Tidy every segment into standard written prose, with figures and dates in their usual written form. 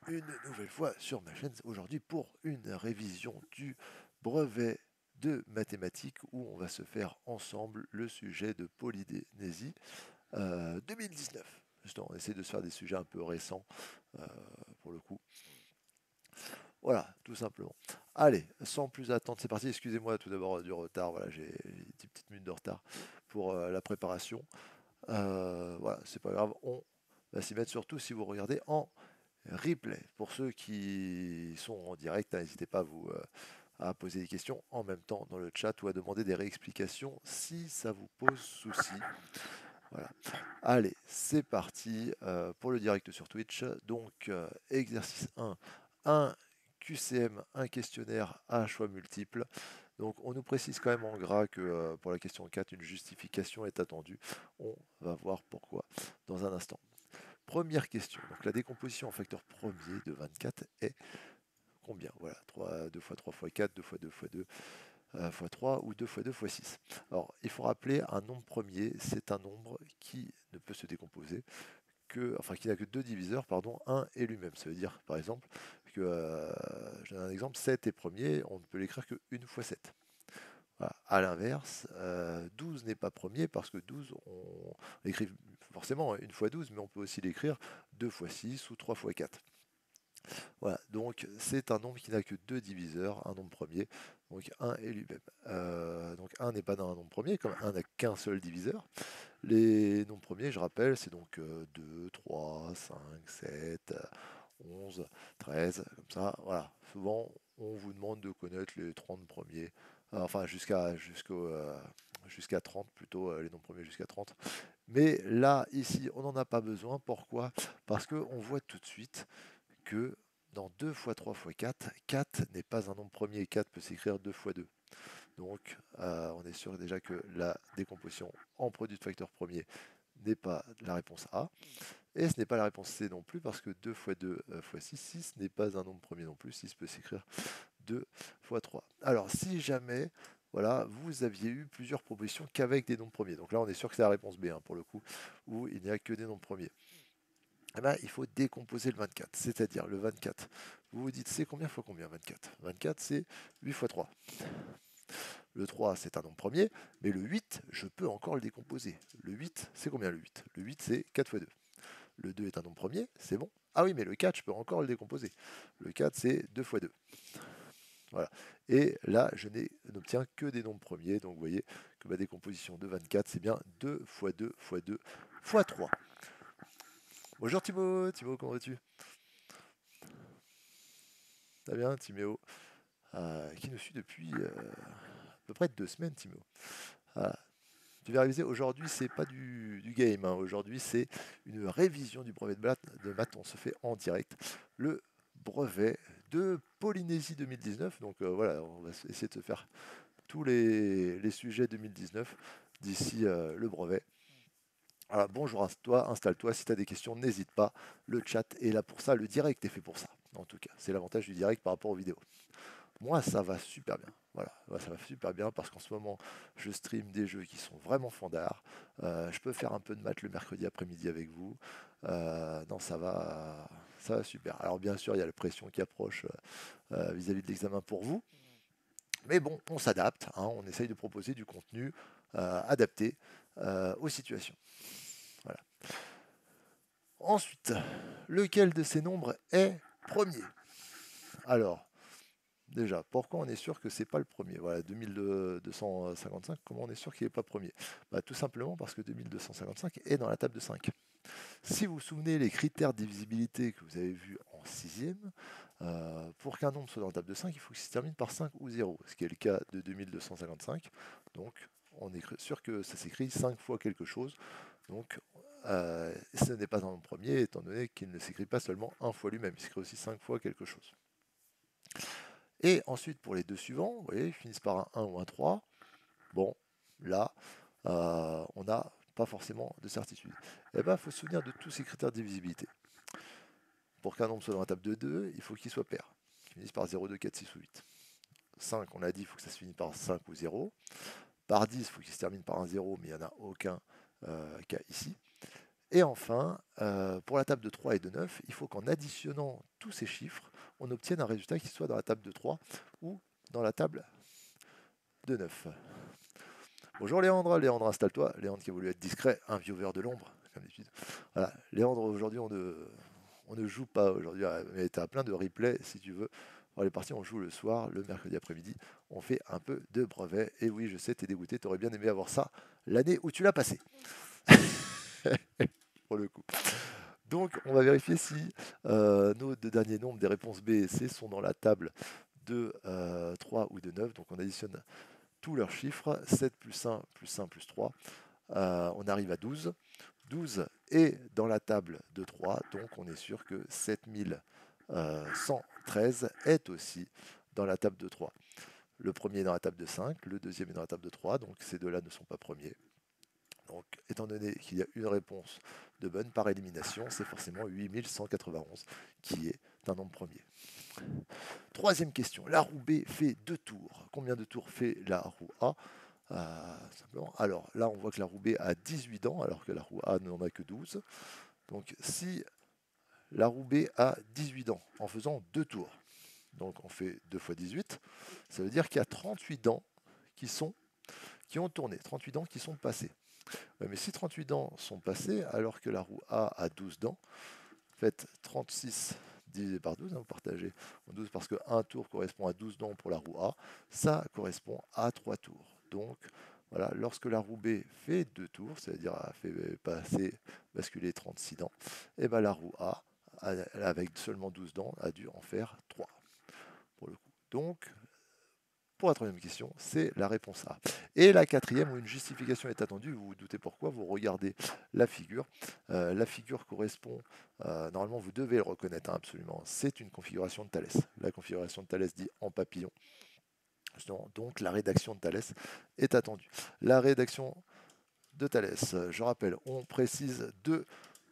une nouvelle fois sur ma chaîne aujourd'hui pour une révision du brevet de mathématiques où on va se faire ensemble le sujet de Polynésie 2019. Justement, on essaie de se faire des sujets un peu récents euh, pour le coup. Voilà, tout simplement. Allez, sans plus attendre, c'est parti. Excusez-moi tout d'abord du retard. Voilà, j'ai 10 petites minutes de retard pour la préparation. Voilà, c'est pas grave. On va s'y mettre surtout si vous regardez en replay. Pour ceux qui sont en direct, n'hésitez pas à poser des questions en même temps dans le chat ou à demander des réexplications si ça vous pose souci. Voilà. Allez, c'est parti pour le direct sur Twitch. Donc, exercice 1, un QCM, un questionnaire à choix multiples. Donc, on nous précise quand même en gras que pour la question 4, une justification est attendue. On va voir pourquoi dans un instant. Première question. Donc, la décomposition en facteur premier de 24 est combien? Voilà, 3, 2 fois 3 fois 4, 2 fois 2 fois 2 fois 3 ou 2 fois 2 fois 6. Alors, il faut rappeler un nombre premier, c'est un nombre qui ne peut se décomposer enfin qui n'a que deux diviseurs, pardon, 1 et lui-même. Ça veut dire, par exemple, que, je donne un exemple, 7 est premier, on ne peut l'écrire que 1 fois 7. Voilà. À l'inverse, 12 n'est pas premier parce que 12, on l'écrit forcément 1 fois 12, mais on peut aussi l'écrire 2 fois 6 ou 3 fois 4. Voilà, donc c'est un nombre qui n'a que deux diviseurs, un nombre premier, donc 1 et lui-même. Donc 1 n'est pas dans un nombre premier, comme 1 n'a qu'un seul diviseur. Les nombres premiers, je rappelle, c'est donc 2, 3, 5, 7, 11, 13, comme ça. Voilà, souvent on vous demande de connaître les 30 premiers, enfin jusqu'à 30 plutôt, les nombres premiers jusqu'à 30. Mais là, ici, on n'en a pas besoin. Pourquoi? Parce qu'on voit tout de suite que dans 2 fois 3 fois 4, 4 n'est pas un nombre premier, 4 peut s'écrire 2 fois 2. Donc on est sûr déjà que la décomposition en produit de facteur premier n'est pas la réponse A. Et ce n'est pas la réponse C non plus, parce que 2 fois 2 fois 6, 6 n'est pas un nombre premier non plus, 6 peut s'écrire 2 fois 3. Alors si jamais voilà, vous aviez eu plusieurs propositions qu'avec des nombres premiers, donc là on est sûr que c'est la réponse B hein, pour le coup, où il n'y a que des nombres premiers. Eh ben, il faut décomposer le 24, c'est-à-dire le 24. Vous vous dites, c'est combien fois combien 24? 24, c'est 8 fois 3. Le 3, c'est un nombre premier, mais le 8, je peux encore le décomposer. Le 8, c'est combien le 8? Le 8, c'est 4 fois 2. Le 2 est un nombre premier, c'est bon. Ah oui, mais le 4, je peux encore le décomposer. Le 4, c'est 2 fois 2. Voilà. Et là, je n'obtiens que des nombres premiers, donc vous voyez que ma décomposition de 24, c'est bien 2 fois 2 fois 2 fois 3. Bonjour Thibaut, Thibaut, comment vas-tu? Ça bien, Timéo, qui nous suit depuis à peu près 2 semaines, Timéo. Voilà. Tu vas réviser aujourd'hui, c'est pas du game, hein. Aujourd'hui, c'est une révision du brevet de maths. On se fait en direct. Le brevet de Polynésie 2019. Donc voilà, on va essayer de se faire tous les sujets 2019 d'ici le brevet. Voilà, bonjour à toi, installe-toi. Si tu as des questions, n'hésite pas. Le chat est là pour ça. Le direct est fait pour ça. En tout cas, c'est l'avantage du direct par rapport aux vidéos. Moi, ça va super bien. Voilà, ouais, ça va super bien parce qu'en ce moment, je stream des jeux qui sont vraiment fandards. Je peux faire un peu de maths le mercredi après-midi avec vous. Non, ça va super. Alors bien sûr, il y a la pression qui approche vis-à-vis de l'examen pour vous. Mais bon, on s'adapte. Hein, on essaye de proposer du contenu adapté aux situations. Voilà. Ensuite, lequel de ces nombres est premier? Alors, déjà, pourquoi on est sûr que c'est pas le premier? Voilà, 2255, comment on est sûr qu'il n'est pas premier? Bah, tout simplement parce que 2255 est dans la table de 5. Si vous vous souvenez les critères de divisibilité que vous avez vus en sixième, pour qu'un nombre soit dans la table de 5, il faut qu'il se termine par 5 ou 0, ce qui est le cas de 2255. Donc, on est sûr que ça s'écrit 5 fois quelque chose. Donc, ce n'est pas un nombre premier, étant donné qu'il ne s'écrit pas seulement un fois lui-même, il s'écrit aussi 5 fois quelque chose. Et ensuite, pour les deux suivants, vous voyez, ils finissent par un 1 ou un 3. Bon, là, on n'a pas forcément de certitude. Eh bien, il faut se souvenir de tous ces critères de divisibilité. Pour qu'un nombre soit dans la table de 2, il faut qu'il soit pair, qu'il finisse par 0, 2, 4, 6 ou 8. 5, on l'a dit, il faut que ça se finisse par 5 ou 0. Par 10, il faut qu'il se termine par un 0, mais il n'y en a aucun cas ici. Et enfin, pour la table de 3 et de 9, il faut qu'en additionnant tous ces chiffres, on obtienne un résultat qui soit dans la table de 3 ou dans la table de 9. Bonjour Léandre, Léandre installe-toi, Léandre qui a voulu être discret, un viewer de l'ombre, comme d'habitude. Voilà, Léandre, aujourd'hui on ne joue pas aujourd'hui, mais tu as plein de replays si tu veux. Bon, les parties on joue le soir, le mercredi après-midi, on fait un peu de brevet. Et oui, je sais, t'es dégoûté, t'aurais bien aimé avoir ça l'année où tu l'as passé. Pour le coup. Donc on va vérifier si nos deux derniers nombres des réponses B et C sont dans la table de 3 ou de 9. Donc on additionne tous leurs chiffres, 7 plus 1 plus 1 plus 3, on arrive à 12. 12 est dans la table de 3, donc on est sûr que 7113 est aussi dans la table de 3. Le premier est dans la table de 5, le deuxième est dans la table de 3, donc ces deux-là ne sont pas premiers. Donc, étant donné qu'il y a une réponse de bonne par élimination, c'est forcément 8191 qui est un nombre premier. Troisième question, la roue B fait 2 tours. Combien de tours fait la roue A? Simplement. Alors là, on voit que la roue B a 18 dents, alors que la roue A n'en a que 12. Donc si la roue B a 18 dents en faisant 2 tours, donc on fait 2 fois 18, ça veut dire qu'il y a 38 dents qui ont tourné, 38 dents qui sont passées. Mais si 38 dents sont passées, alors que la roue A a 12 dents, faites 36 divisé par 12, vous partagez en 12 parce qu'un tour correspond à 12 dents pour la roue A, ça correspond à 3 tours. Donc voilà, lorsque la roue B fait 2 tours, c'est-à-dire a fait passer, basculer 36 dents, et ben la roue A, avec seulement 12 dents, a dû en faire 3 pour le coup. Donc pour la troisième question, c'est la réponse A. Et la quatrième, où une justification est attendue, vous vous doutez pourquoi, vous regardez la figure. La figure correspond, normalement vous devez le reconnaître absolument, c'est une configuration de Thalès. La configuration de Thalès dit en papillon. Donc la rédaction de Thalès est attendue. La rédaction de Thalès, je rappelle, on précise deux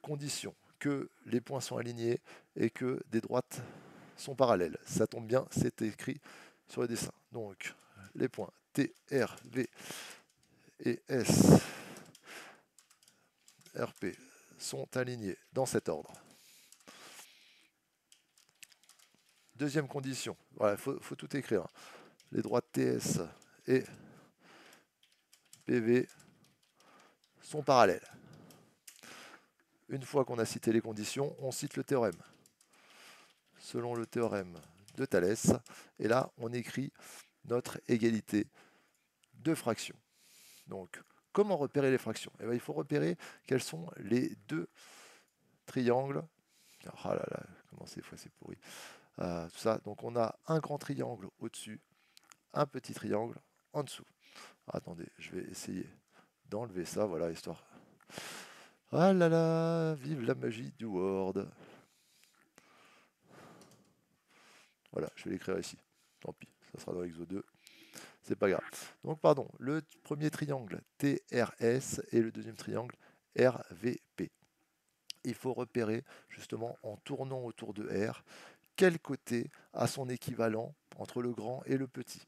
conditions, que les points sont alignés et que des droites sont parallèles. Ça tombe bien, c'est écrit sur le dessin. Donc, les points T, R, V et S, R, P sont alignés dans cet ordre. Deuxième condition, voilà, il faut tout écrire. Les droites TS et PV sont parallèles. Une fois qu'on a cité les conditions, on cite le théorème. Selon le théorème de Thalès, et là, on écrit notre égalité de fractions. Donc, comment repérer les fractions? Eh bien, il faut repérer quels sont les deux triangles. Ah là là, comment ces fois c'est pourri. Tout ça. Donc, on a un grand triangle au-dessus, un petit triangle en dessous. Attendez, je vais essayer d'enlever ça, voilà, histoire. Ah là là, vive la magie du Word. Voilà, je vais l'écrire ici. Tant pis, ça sera dans l'Exo 2. C'est pas grave. Donc, pardon, le premier triangle TRS et le deuxième triangle RVP. Il faut repérer, justement, en tournant autour de R, quel côté a son équivalent entre le grand et le petit.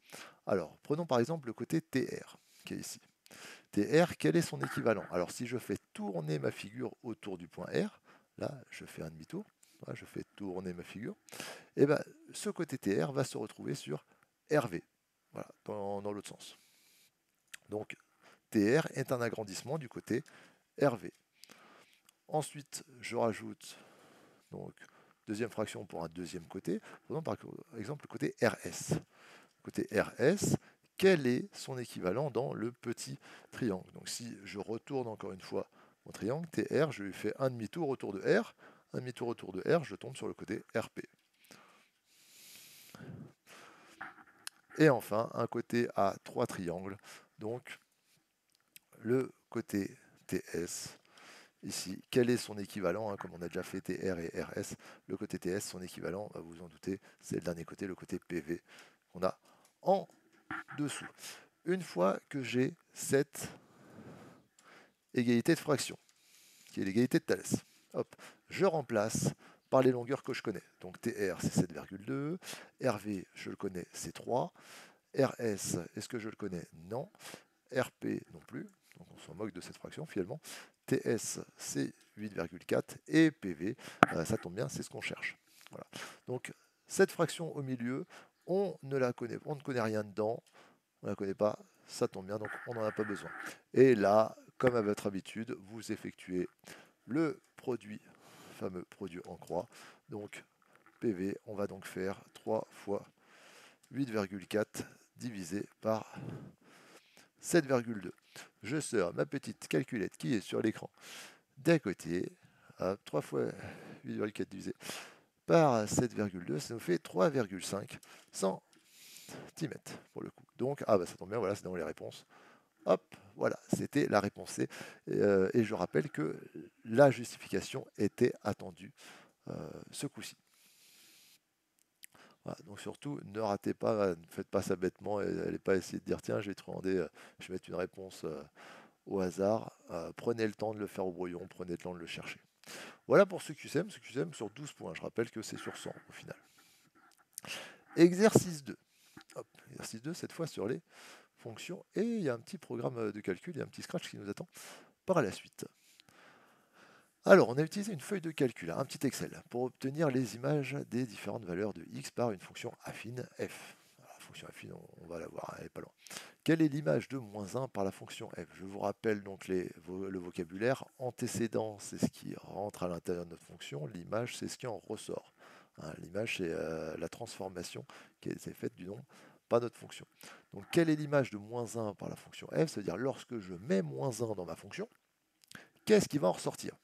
Alors, prenons par exemple le côté TR, qui est ici. TR, quel est son équivalent? Alors, si je fais tourner ma figure autour du point R, là, je fais un demi-tour, là, je fais tourner ma figure, et bien, ce côté TR va se retrouver sur RV, voilà, dans l'autre sens. Donc, TR est un agrandissement du côté RV. Ensuite, je rajoute donc deuxième fraction pour un deuxième côté. Prenons par exemple le côté RS. Côté RS, quel est son équivalent dans le petit triangle? Donc si je retourne encore une fois mon triangle TR, je lui fais un demi-tour autour de R, un demi-tour autour de R, je tombe sur le côté RP. Et enfin, un côté à trois triangles, donc le côté TS. Ici, quel est son équivalent, comme on a déjà fait TR et RS, le côté TS, son équivalent, vous vous en doutez, c'est le dernier côté, le côté PV, qu'on a en dessous. Une fois que j'ai cette égalité de fraction, qui est l'égalité de Thalès, hop, je remplace par les longueurs que je connais. Donc TR, c'est 7,2, RV, je le connais, c'est 3, RS, est-ce que je le connais? Non. RP non plus, donc on s'en moque de cette fraction finalement. TS, c'est 8,4 et PV, ça tombe bien, c'est ce qu'on cherche. Voilà. Donc, cette fraction au milieu, on ne connaît rien dedans, on ne la connaît pas, ça tombe bien, donc on n'en a pas besoin. Et là, comme à votre habitude, vous effectuez le produit, fameux produit en croix. Donc, PV, on va donc faire 3 fois 8,4 divisé par 7,2. Je sors ma petite calculette qui est sur l'écran d'à côté. 3 fois 8,4 divisé par 7,2, ça nous fait 3,5 centimètres pour le coup. Donc, ça tombe bien, voilà, c'est dans les réponses. Hop, voilà, c'était la réponse C. Et je rappelle que la justification était attendue ce coup-ci. Voilà, donc surtout, ne ratez pas, ne faites pas ça bêtement et n'allez pas essayer de dire tiens, je vais te demander, je vais mettre une réponse au hasard. Prenez le temps de le faire au brouillon, prenez le temps de le chercher. Voilà pour ce QCM sur 12 points. Je rappelle que c'est sur 100 au final. Exercice 2. Hop, exercice 2, cette fois sur les fonctions. Et il y a un petit programme de calcul, il y a un petit scratch qui nous attend par la suite. Alors, on a utilisé une feuille de calcul, un petit Excel, pour obtenir les images des différentes valeurs de x par une fonction affine f. Alors, la fonction affine, on va la voir, elle n'est pas loin. Quelle est l'image de -1 par la fonction f? Je vous rappelle donc le vocabulaire. Antécédent, c'est ce qui rentre à l'intérieur de notre fonction. L'image, c'est ce qui en ressort. L'image, c'est la transformation qui est faite du nombre par notre fonction. Donc, quelle est l'image de -1 par la fonction f? C'est-à-dire, lorsque je mets -1 dans ma fonction, qu'est-ce qui va en ressortir?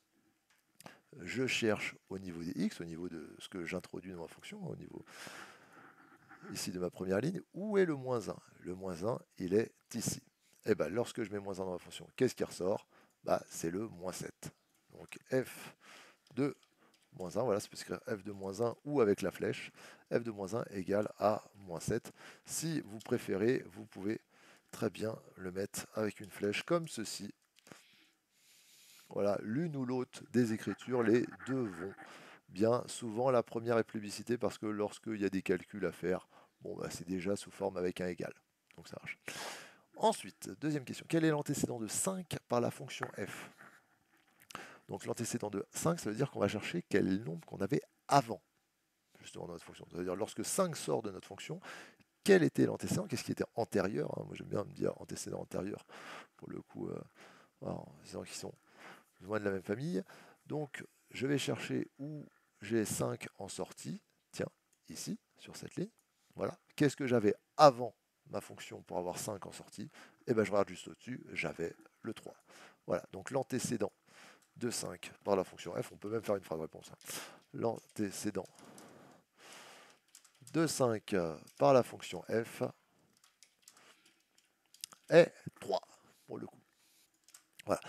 Je cherche au niveau des x, au niveau de ce que j'introduis dans ma fonction, au niveau ici de ma première ligne, où est le -1? Le -1, il est ici. Et bien, lorsque je mets -1 dans ma fonction, qu'est-ce qui ressort? C'est le -7. Donc f de -1, voilà, c'est parce que f de -1 ou avec la flèche, f de -1 égale à -7. Si vous préférez, vous pouvez très bien le mettre avec une flèche comme ceci. Voilà, l'une ou l'autre des écritures, les deux vont bien. Souvent, la première est plébiscitée parce que lorsqu'il y a des calculs à faire, c'est déjà sous forme avec un égal. Donc ça marche. Ensuite, deuxième question. Quel est l'antécédent de 5 par la fonction f? Donc l'antécédent de 5, ça veut dire qu'on va chercher quel est le nombre qu'on avait avant, justement, dans notre fonction. Ça veut dire lorsque 5 sort de notre fonction, quel était l'antécédent? Qu'est-ce qui était antérieur? Moi, j'aime bien me dire antécédent antérieur, pour le coup, antécédents qui sont loin de la même famille. Donc, je vais chercher où j'ai 5 en sortie. Tiens, ici, sur cette ligne. Voilà. Qu'est-ce que j'avais avant ma fonction pour avoir 5 en sortie? Et bien, je regarde juste au-dessus, j'avais le 3. Voilà. Donc, l'antécédent de 5 par la fonction f, on peut même faire une phrase réponse. L'antécédent de 5 par la fonction f est 3, pour le coup. Voilà.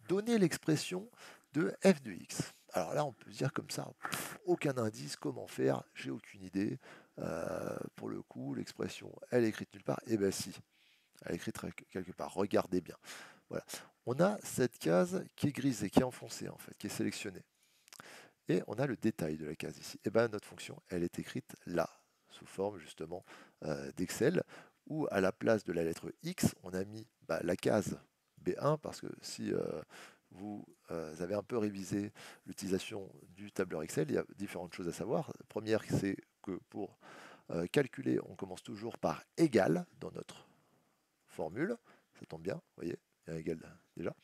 Donner l'expression de f de x. Alors là, on peut se dire comme ça, aucun indice, comment faire, j'ai aucune idée. Pour le coup, l'expression, elle est écrite nulle part. Eh bien si, elle est écrite quelque part, regardez bien. Voilà. On a cette case qui est grisée, qui est enfoncée en fait, qui est sélectionnée. Et on a le détail de la case ici. Et bien notre fonction, elle est écrite là, sous forme justement d'Excel, où à la place de la lettre X, on a mis la case B1, parce que si vous avez un peu révisé l'utilisation du tableur Excel, il y a différentes choses à savoir. La première, c'est que pour calculer, on commence toujours par égal dans notre formule. Ça tombe bien, vous voyez, il y a un égal déjà.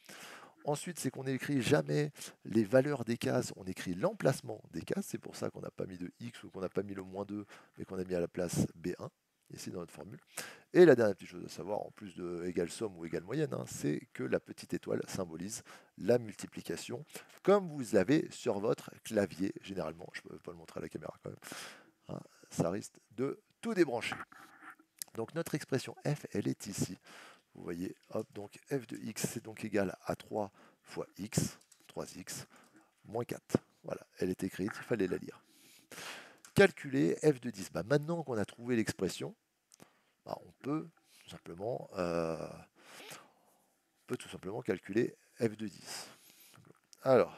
Ensuite, c'est qu'on n'écrit jamais les valeurs des cases, on écrit l'emplacement des cases. C'est pour ça qu'on n'a pas mis de X ou qu'on n'a pas mis le -2, mais qu'on a mis à la place B1, ici dans notre formule. Et la dernière petite chose à savoir, en plus de égale somme ou égale moyenne, c'est que la petite étoile symbolise la multiplication, comme vous l'avez sur votre clavier, généralement. Je ne peux pas le montrer à la caméra quand même. Ça risque de tout débrancher. Donc notre expression f, elle est ici. Vous voyez, hop, donc f de x, c'est donc égal à 3 fois x, 3x, moins 4. Voilà, elle est écrite, il fallait la lire. Calculer f de 10. Maintenant qu'on a trouvé l'expression, on peut tout simplement calculer f de 10. Alors,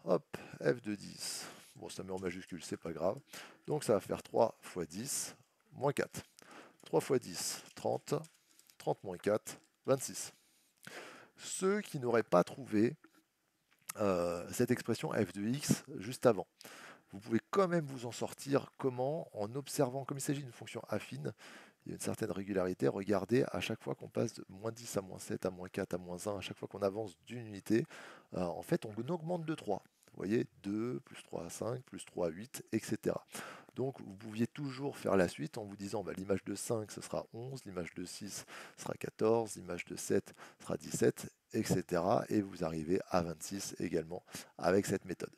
hop, f de 10. Bon, ça met en majuscule, c'est pas grave. Donc ça va faire 3 fois 10, moins 4. 3 fois 10, 30. 30 moins 4, 26. Ceux qui n'auraient pas trouvé cette expression f de x juste avant. Vous pouvez quand même vous en sortir. Comment? En observant, comme il s'agit d'une fonction affine, il y a une certaine régularité. Regardez, à chaque fois qu'on passe de moins 10 à moins 7, à moins 4, à moins 1, à chaque fois qu'on avance d'une unité, en fait, on augmente de 3. Vous voyez, 2, plus 3, 5, plus 3, 8, etc. Donc, vous pouviez toujours faire la suite en vous disant, bah, l'image de 5, ce sera 11, l'image de 6 sera 14, l'image de 7 sera 17, etc. Et vous arrivez à 26 également avec cette méthode.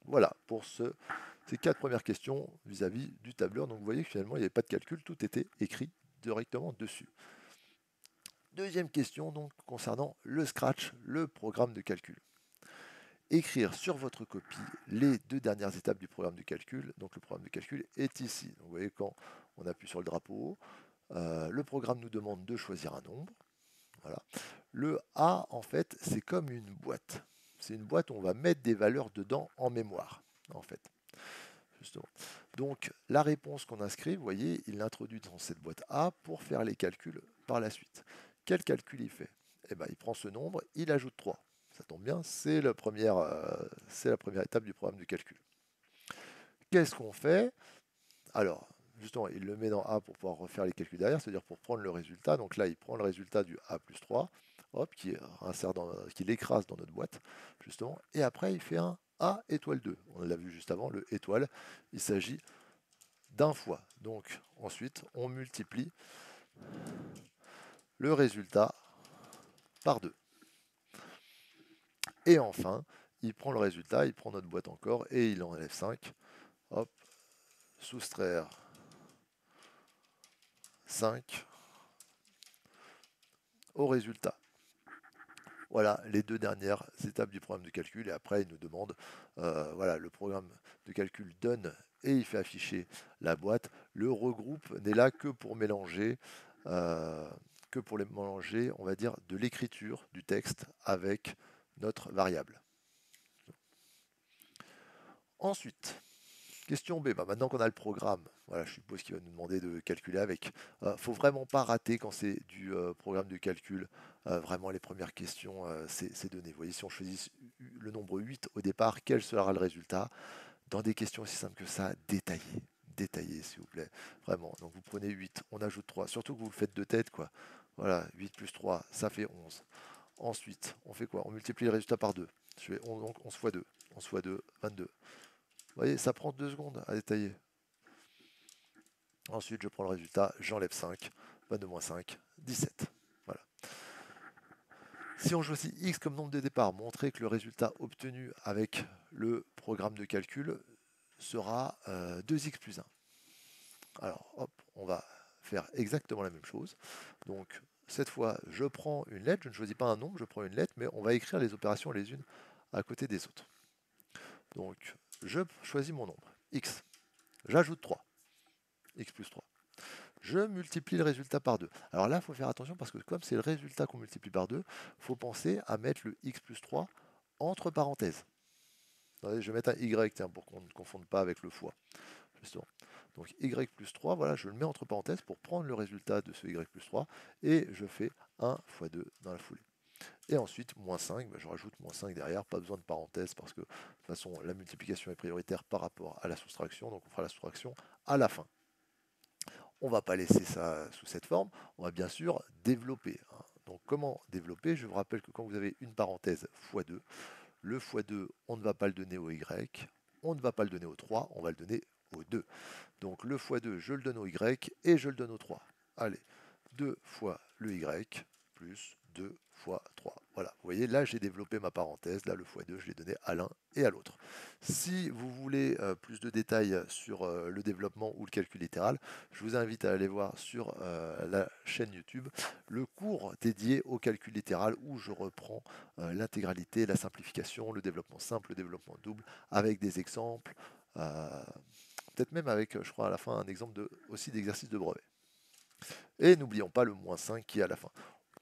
Voilà pour ces 4 premières questions vis-à-vis du tableur. Donc vous voyez que finalement il n'y avait pas de calcul, tout était écrit directement dessus. Deuxième question donc concernant le Scratch, le programme de calcul. Écrire sur votre copie les 2 dernières étapes du programme de calcul. Donc le programme de calcul est ici. Donc vous voyez quand on appuie sur le drapeau, le programme nous demande de choisir un nombre. Voilà. Le A en fait c'est comme une boîte. C'est une boîte où on va mettre des valeurs dedans en mémoire en fait. Justement. Donc la réponse qu'on inscrit, vous voyez, il l'introduit dans cette boîte A pour faire les calculs par la suite. Quel calcul il fait? Eh bien, il prend ce nombre, il ajoute 3. Ça tombe bien, c'est la première étape du programme de calcul. Qu'est-ce qu'on fait? Alors, justement, il le met dans A pour pouvoir refaire les calculs derrière, c'est-à-dire pour prendre le résultat. Donc là, il prend le résultat du A plus 3, hop, qui l'écrase dans notre boîte, justement, et après, il fait un A étoile 2. On l'a vu juste avant, le étoile, il s'agit d'un fois. Donc ensuite, on multiplie le résultat par 2. Et enfin, il prend le résultat, il prend notre boîte encore et il enlève 5. Hop, soustraire 5 au résultat. Voilà les 2 dernières étapes du programme de calcul. Et après, il nous demande, voilà, le programme de calcul donne et il fait afficher la boîte. Le regroupe n'est là que pour mélanger, on va dire, de l'écriture du texte avec notre variable. Ensuite, question B. Bah, maintenant qu'on a le programme, voilà, je suppose qu'il va nous demander de calculer avec. Faut vraiment pas rater quand c'est du programme de calcul. Vraiment, les premières questions, c'est donné. Vous voyez, si on choisit le nombre 8 au départ, quel sera le résultat? Dans des questions aussi simples que ça, détaillez. Détaillez, s'il vous plaît. Vraiment. Donc, vous prenez 8, on ajoute 3. Surtout que vous le faites de tête, quoi. Voilà, 8 plus 3, ça fait 11. Ensuite, on fait quoi? On multiplie le résultat par 2. Je fais donc 11 fois 2. 11 fois 2, 22. Vous voyez, ça prend 2 secondes à détailler. Ensuite, je prends le résultat, j'enlève 5. 22 moins 5, 17. Voilà. Si on choisit x comme nombre de départ, montrer que le résultat obtenu avec le programme de calcul sera 2x plus 1. Alors, hop, on va faire exactement la même chose. Donc, cette fois, je prends une lettre, je ne choisis pas un nombre, je prends une lettre, mais on va écrire les opérations les unes à côté des autres. Donc, je choisis mon nombre, x. J'ajoute 3, x plus 3. Je multiplie le résultat par 2. Alors là, il faut faire attention parce que comme c'est le résultat qu'on multiplie par 2, il faut penser à mettre le x plus 3 entre parenthèses. Attendez, je vais mettre un y tiens, pour qu'on ne confonde pas avec le fois. Justement. Donc y plus 3, voilà, je le mets entre parenthèses pour prendre le résultat de ce y plus 3 et je fais 1 fois 2 dans la foulée. Et ensuite, moins 5, je rajoute moins 5 derrière, pas besoin de parenthèse parce que de toute façon, la multiplication est prioritaire par rapport à la soustraction, donc on fera la soustraction à la fin. On ne va pas laisser ça sous cette forme, on va bien sûr développer. Donc comment développer? Je vous rappelle que quand vous avez une parenthèse x2, le x2, on ne va pas le donner au y, on ne va pas le donner au 3, on va le donner au 2. Donc le x2, je le donne au y et je le donne au 3. Allez, 2 fois le y plus 2 fois 3. Voilà, vous voyez, là j'ai développé ma parenthèse, là le x2, je l'ai donné à l'un et à l'autre. Si vous voulez plus de détails sur le développement ou le calcul littéral, je vous invite à aller voir sur la chaîne YouTube le cours dédié au calcul littéral où je reprends l'intégralité, la simplification, le développement simple, le développement double, avec des exemples, peut-être même avec, je crois, à la fin, un exemple aussi d'exercice de brevet. Et n'oublions pas le moins 5 qui est à la fin.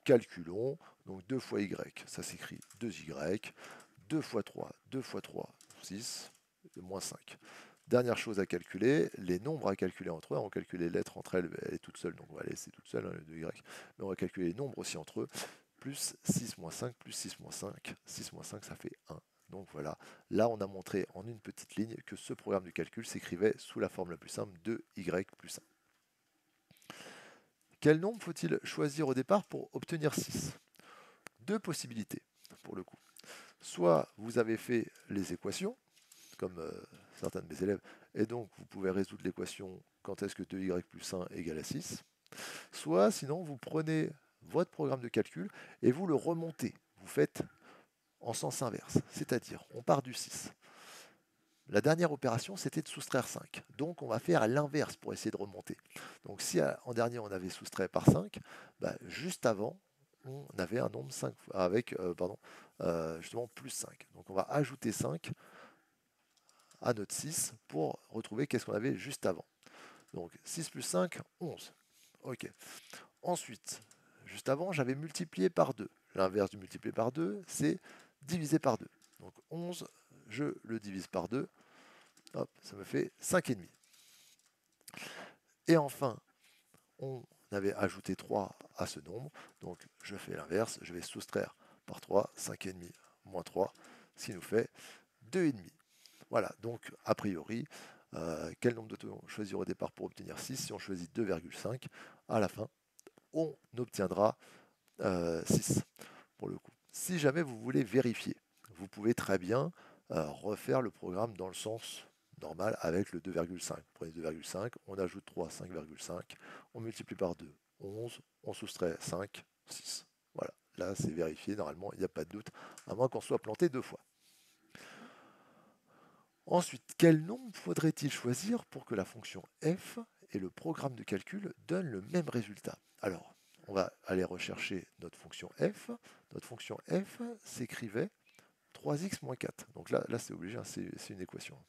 Calculons, donc 2 fois y, ça s'écrit 2y, 2 fois 3, 2 fois 3, 6, et moins 5. Dernière chose à calculer, les nombres à calculer entre eux. On va calculer les lettres entre elles, elle est toute seule, donc on va laisser toute seule, hein, le 2y. Mais on va calculer les nombres aussi entre eux. plus 6 moins 5 plus 6 moins 5. 6 moins 5, ça fait 1. Donc voilà, là on a montré en une petite ligne que ce programme de calcul s'écrivait sous la forme la plus simple de y plus 1. Quel nombre faut-il choisir au départ pour obtenir 6? Deux possibilités pour le coup. Soit vous avez fait les équations, comme certains de mes élèves, et donc vous pouvez résoudre l'équation quand est-ce que 2y plus 1 égale à 6. Soit sinon vous prenez votre programme de calcul et vous le remontez. Vous faites en sens inverse, c'est-à-dire on part du 6. La dernière opération, c'était de soustraire 5. Donc, on va faire l'inverse pour essayer de remonter. Donc, si en dernier, on avait soustrait par 5, juste avant, on avait un nombre 5 avec justement plus 5. Donc, on va ajouter 5 à notre 6 pour retrouver qu'est-ce qu'on avait juste avant. Donc, 6 plus 5, 11. OK. Ensuite, juste avant, j'avais multiplié par 2. L'inverse du multiplier par 2, c'est diviser par 2. Donc, 11, je le divise par 2. Hop, ça me fait 5,5. Et enfin, on avait ajouté 3 à ce nombre. Donc, je fais l'inverse. Je vais soustraire par 3, 5,5 moins 3, ce qui nous fait 2,5. Voilà, donc a priori, quel nombre de choisir au départ pour obtenir 6? Si on choisit 2,5, à la fin, on obtiendra 6 pour le coup. Si jamais vous voulez vérifier, vous pouvez très bien refaire le programme dans le sens normal avec le 2,5. Vous prenez 2,5, on ajoute 3, 5,5, on multiplie par 2, 11, on soustrait 5, 6. Voilà, là c'est vérifié, normalement il n'y a pas de doute, à moins qu'on soit planté 2 fois. Ensuite, quel nombre faudrait-il choisir pour que la fonction f et le programme de calcul donnent le même résultat? Alors, on va aller rechercher notre fonction f. Notre fonction f s'écrivait 3x moins 4. Donc là c'est obligé, hein, c'est une équation.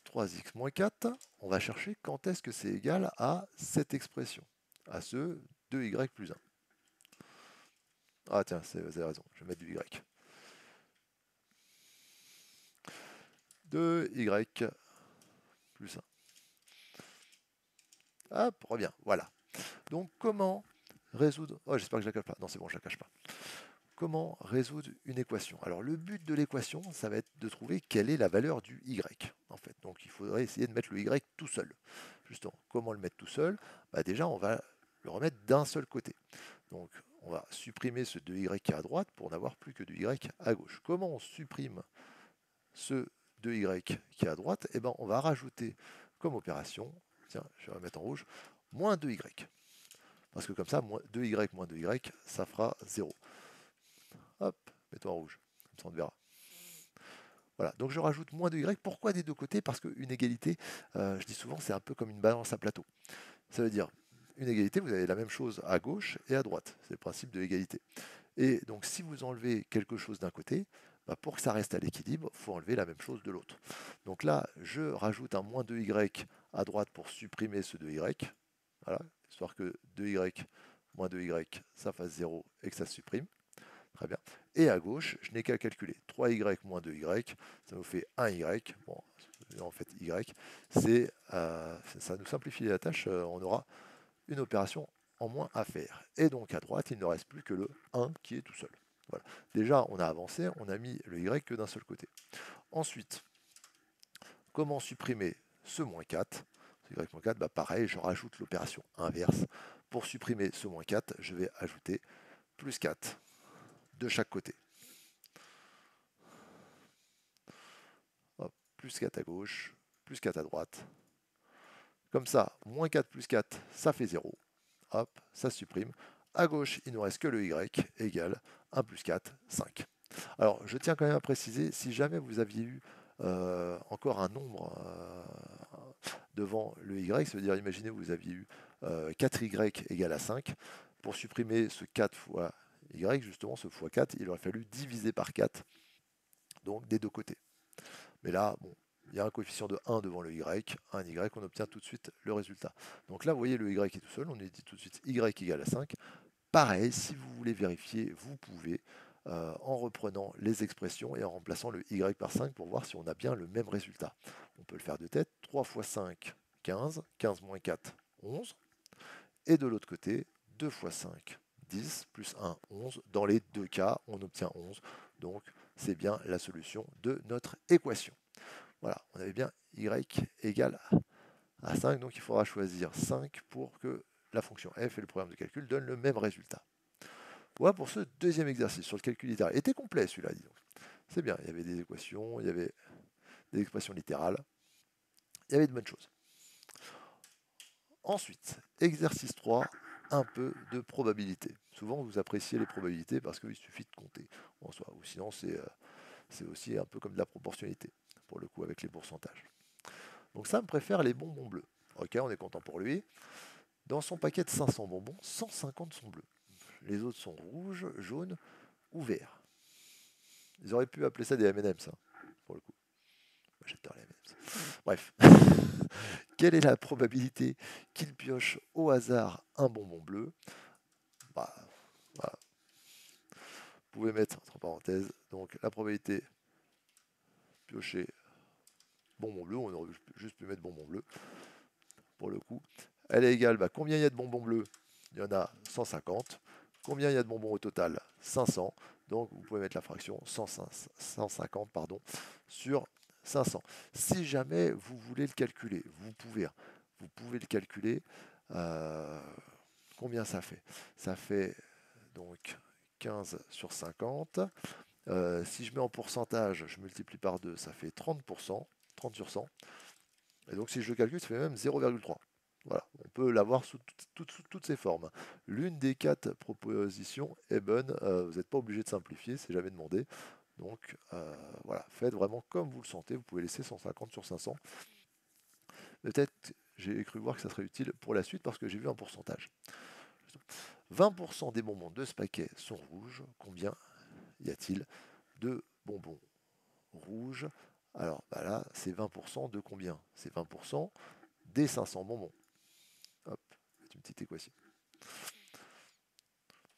3x moins 4, on va chercher quand est-ce que c'est égal à cette expression, à ce 2y plus 1. Ah tiens, vous avez raison, je vais mettre du y. 2y plus 1. Hop, revient, voilà. Donc comment résoudre... Oh, j'espère que je la cache pas. Non, c'est bon, je la cache pas. Comment résoudre une équation? Alors le but de l'équation, ça va être de trouver quelle est la valeur du y, en fait. Donc il faudrait essayer de mettre le y tout seul. Justement, comment le mettre tout seul? Déjà, on va le remettre d'un seul côté. Donc on va supprimer ce 2y qui est à droite pour n'avoir plus que 2y à gauche. Comment on supprime ce 2y qui est à droite? On va rajouter comme opération, tiens, je vais remettre en rouge, moins 2y. Parce que comme ça, 2y moins 2y, ça fera 0. Hop, mets-toi en rouge, comme ça on te verra. Voilà, donc je rajoute moins 2y. Pourquoi des deux côtés? Parce qu'une égalité, je dis souvent, c'est un peu comme une balance à plateau. Ça veut dire, une égalité, vous avez la même chose à gauche et à droite. C'est le principe de l'égalité. Et donc si vous enlevez quelque chose d'un côté, pour que ça reste à l'équilibre, il faut enlever la même chose de l'autre. Donc là, je rajoute un moins 2y à droite pour supprimer ce 2y. Voilà, histoire que 2y moins 2y, ça fasse 0 et que ça se supprime. Très bien. Et à gauche, je n'ai qu'à calculer 3y moins 2y, ça nous fait 1y. Bon, en fait, y, ça nous simplifie la tâche, on aura une opération en moins à faire. Et donc à droite, il ne reste plus que le 1 qui est tout seul. Voilà. Déjà, on a avancé, on a mis le y que d'un seul côté. Ensuite, comment supprimer ce moins 4? Ce y moins 4, pareil, je rajoute l'opération inverse. Pour supprimer ce moins 4, je vais ajouter plus 4 de chaque côté. Hop, plus 4 à gauche, plus 4 à droite. Comme ça, moins 4 plus 4, ça fait 0. Hop, ça supprime. À gauche, il ne nous reste que le y égale 1 plus 4, 5. Alors, je tiens quand même à préciser, si jamais vous aviez eu encore un nombre devant le y, ça veut dire, imaginez, vous aviez eu 4y égale à 5. Pour supprimer ce 4 fois y, justement, ce fois 4, il aurait fallu diviser par 4, donc des deux côtés. Mais là, bon, il y a un coefficient de 1 devant le y, un y, on obtient tout de suite le résultat. Donc là, vous voyez, le y est tout seul, on est dit tout de suite y égale à 5. Pareil, si vous voulez vérifier, vous pouvez, en reprenant les expressions et en remplaçant le y par 5 pour voir si on a bien le même résultat. On peut le faire de tête. 3 fois 5, 15. 15 moins 4, 11. Et de l'autre côté, 2 fois 5, 10, plus 1, 11. Dans les deux cas, on obtient 11. Donc, c'est bien la solution de notre équation. Voilà, on avait bien y égale à 5, donc il faudra choisir 5 pour que la fonction f et le programme de calcul donnent le même résultat. Voilà pour ce deuxième exercice sur le calcul littéral. Il était complet celui-là, disons. C'est bien, il y avait des équations, il y avait des expressions littérales, il y avait de bonnes choses. Ensuite, exercice 3, un peu de probabilité. Souvent, vous appréciez les probabilités parce qu'il suffit de compter en soi. Ou sinon, c'est aussi un peu comme de la proportionnalité, pour le coup, avec les pourcentages. Donc Sam préfère les bonbons bleus. Ok, on est content pour lui. Dans son paquet de 500 bonbons, 150 sont bleus. Les autres sont rouges, jaunes ou verts. Ils auraient pu appeler ça des M&M's, hein, pour le coup. Moi, j'adore les M&M's. Bref. Quelle est la probabilité qu'il pioche au hasard un bonbon bleu? Bah, voilà. Vous pouvez mettre entre parenthèses, donc la probabilité piocher bonbon bleu, on aurait juste pu mettre bonbon bleu, pour le coup. Elle est égale, combien il y a de bonbons bleus? Il y en a 150. Combien il y a de bonbons au total? 500. Donc vous pouvez mettre la fraction 150 sur 500. Si jamais vous voulez le calculer, vous pouvez le calculer. Combien ça fait? Ça fait donc 15 sur 50. Si je mets en pourcentage, je multiplie par 2, ça fait 30%, 30 sur 100. Et donc si je le calcule, ça fait même 0,3. Voilà, on peut l'avoir sous toutes ses formes. L'une des 4 propositions est bonne, vous n'êtes pas obligé de simplifier, c'est jamais demandé. Donc voilà, faites vraiment comme vous le sentez, vous pouvez laisser 150 sur 500. Peut-être j'ai cru voir que ça serait utile pour la suite parce que j'ai vu un pourcentage. 20% des bonbons de ce paquet sont rouges. Combien y a-t-il de bonbons rouges? Alors là, c'est 20% de combien? C'est 20% des 500 bonbons. Hop, c'est une petite équation.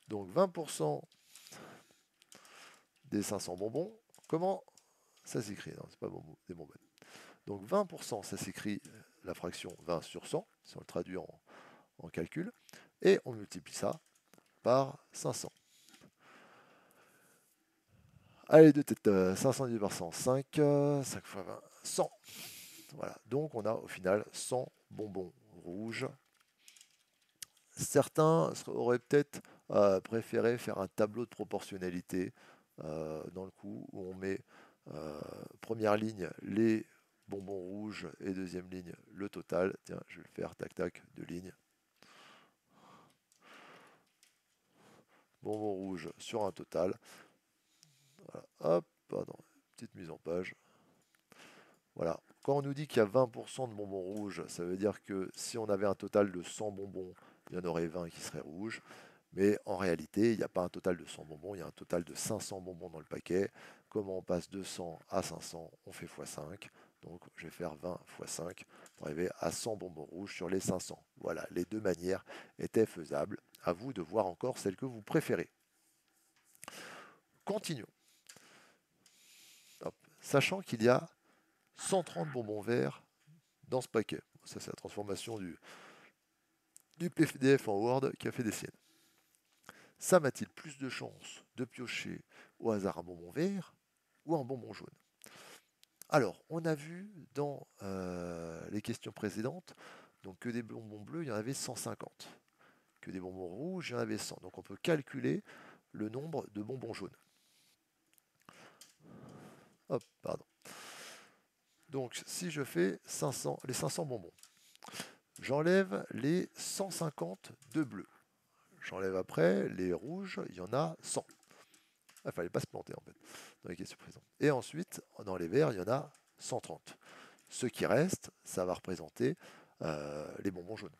Donc 20% des 500 bonbons, comment ça s'écrit? Non, c'est pas des bonbons. Donc 20%, ça s'écrit la fraction 20 sur 100, si on le traduit en calcul, et on multiplie ça par 500. Allez, deux têtes, 500 divisé par 100, 5, 5 fois 20, 100. Voilà, donc on a au final 100 bonbons rouges. Certains auraient peut-être préféré faire un tableau de proportionnalité dans le coup où on met première ligne les bonbons rouges et deuxième ligne le total. Tiens, je vais le faire tac tac, deux lignes. Bonbons rouges sur un total. Voilà, hop, pardon, petite mise en page. Voilà. Quand on nous dit qu'il y a 20% de bonbons rouges, ça veut dire que si on avait un total de 100 bonbons, il y en aurait 20 qui seraient rouges. Mais en réalité, il n'y a pas un total de 100 bonbons, il y a un total de 500 bonbons dans le paquet. Comment on passe de 100 à 500? On fait x5. Donc je vais faire 20 x 5 pour arriver à 100 bonbons rouges sur les 500. Voilà, les deux manières étaient faisables. À vous de voir encore celle que vous préférez. Continuons. Hop. Sachant qu'il y a 130 bonbons verts dans ce paquet. Ça, c'est la transformation du PDF en Word qui a fait des siennes. Sam a-t-il plus de chances de piocher au hasard un bonbon vert ou un bonbon jaune? Alors, on a vu dans les questions précédentes donc que des bonbons bleus, il y en avait 150. Que des bonbons rouges, il y en avait 100. Donc on peut calculer le nombre de bonbons jaunes. Hop, pardon. Donc si je fais les 500 bonbons, j'enlève les 150 de bleus. J'enlève après les rouges, il y en a 100. Il ne fallait pas se planter en fait dans les questions présentes. Et ensuite, dans les verts, il y en a 130. Ce qui reste, ça va représenter les bonbons jaunes.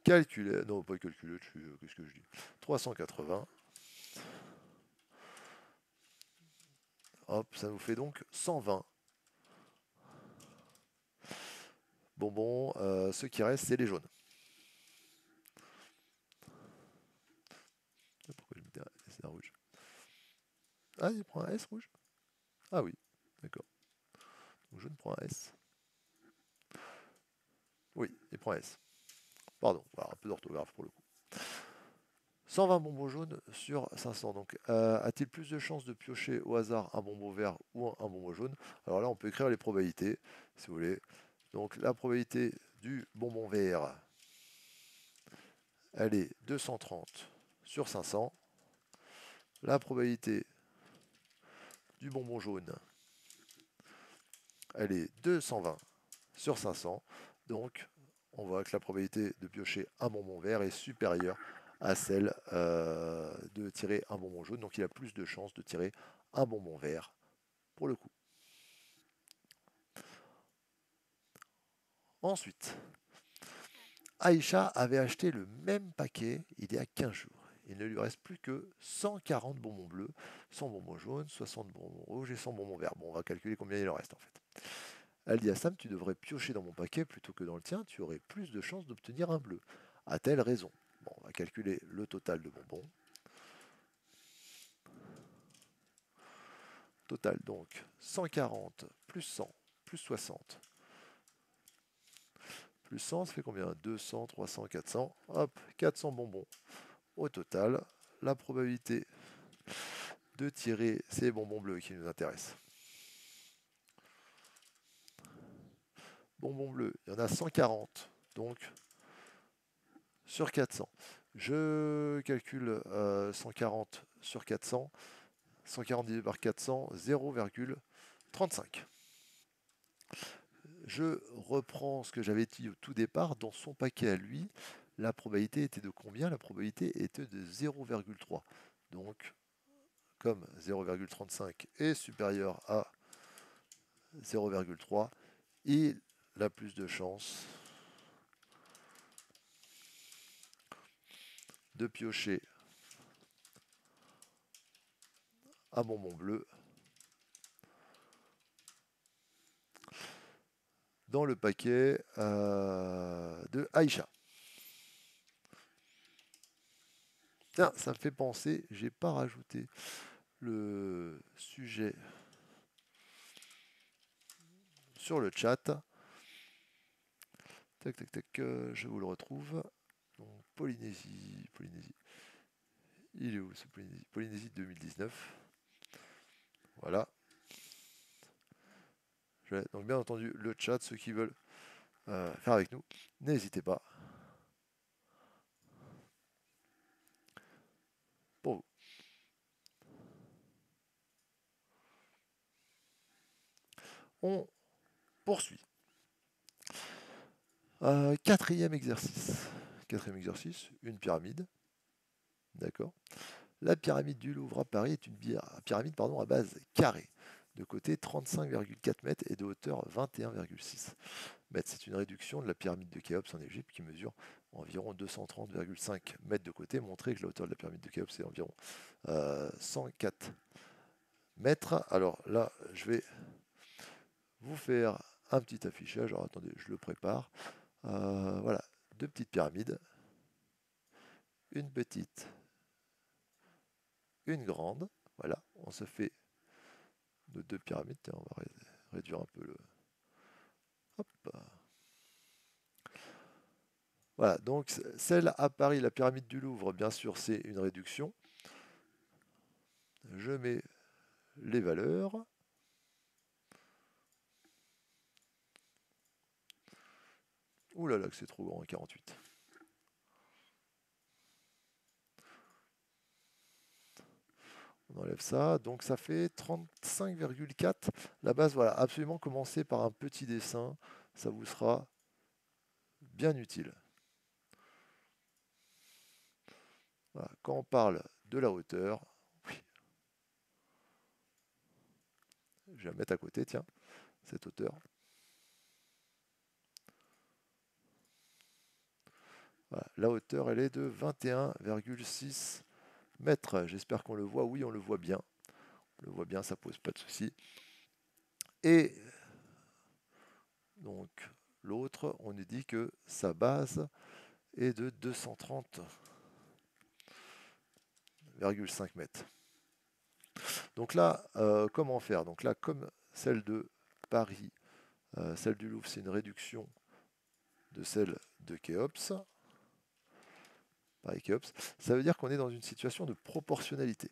Calculer, non pas calculer, qu'est-ce que je dis? 380. Hop, ça nous fait donc 120. Bonbons, ce qui reste, c'est les jaunes. Pourquoi je mettais un rouge? Ah, il prend un S rouge? Ah oui, d'accord. Donc je ne prends un S. Oui, il prend S. Pardon, voilà, un peu d'orthographe pour le coup. 120 bonbons jaunes sur 500. Donc, a-t-il plus de chances de piocher au hasard un bonbon vert ou un bonbon jaune? Alors là, on peut écrire les probabilités, si vous voulez. Donc, la probabilité du bonbon vert, elle est 230 sur 500. La probabilité du bonbon jaune, elle est 220 sur 500. Donc, on voit que la probabilité de piocher un bonbon vert est supérieure à celle de tirer un bonbon jaune. Donc, il a plus de chances de tirer un bonbon vert pour le coup. Ensuite, Aïcha avait acheté le même paquet il y a 15 jours. Il ne lui reste plus que 140 bonbons bleus, 100 bonbons jaunes, 60 bonbons rouges et 100 bonbons verts. Bon, on va calculer combien il en reste en fait. Elle dit à Sam, tu devrais piocher dans mon paquet plutôt que dans le tien, tu aurais plus de chances d'obtenir un bleu. A-t-elle raison? Bon, on va calculer le total de bonbons. Total donc 140 plus 100 plus 60 plus 100, ça fait combien? 200, 300, 400. Hop, 400 bonbons. Au total, la probabilité de tirer ces bonbons bleus qui nous intéressent. Bonbons bleus, il y en a 140, donc sur 400. Je calcule 140 sur 400. 140 divisé par 400, 0,35. Je reprends ce que j'avais dit au tout départ. Dans son paquet à lui, la probabilité était de combien? La probabilité était de 0,3. Donc, comme 0,35 est supérieur à 0,3, il a plus de chances de piocher un bonbon bleu dans le paquet de Aïcha. Tiens, ça me fait penser, j'ai pas rajouté le sujet sur le chat. Tac, tac, tac, je vous le retrouve. Donc, Polynésie. Il est où ce Polynésie? Polynésie 2019. Voilà. Donc, bien entendu, le chat, ceux qui veulent faire avec nous, n'hésitez pas. Pour vous. On poursuit. Quatrième exercice. Quatrième exercice, une pyramide. D'accord. La pyramide du Louvre à Paris est une pyramide à base carrée, de côté 35,4 mètres et de hauteur 21,6 mètres. C'est une réduction de la pyramide de Khéops en Égypte qui mesure environ 230,5 mètres de côté. Montrer que la hauteur de la pyramide de Khéops est environ 104 mètres. Alors là, je vais vous faire un petit affichage. Alors attendez, je le prépare. Voilà, deux petites pyramides. Une petite, une grande. Voilà, on se fait nos deux pyramides. Tiens, on va réduire un peu le... Hop. Voilà, donc celle à Paris, la pyramide du Louvre, bien sûr, c'est une réduction. Je mets les valeurs. Ouh là là, que c'est trop grand, 48. On enlève ça, donc ça fait 35,4. La base, voilà, absolument commencer par un petit dessin, ça vous sera bien utile. Voilà, quand on parle de la hauteur, oui, je vais la mettre à côté, tiens, cette hauteur. Voilà, la hauteur, elle est de 21,6 mètres. J'espère qu'on le voit. Oui, on le voit bien. On le voit bien, ça pose pas de souci. Et donc, l'autre, on nous dit que sa base est de 230,5 mètres. Donc là, comment faire? Donc là, comme celle de Paris, celle du Louvre, c'est une réduction de celle de Kéops, pareil Kéops, ça veut dire qu'on est dans une situation de proportionnalité.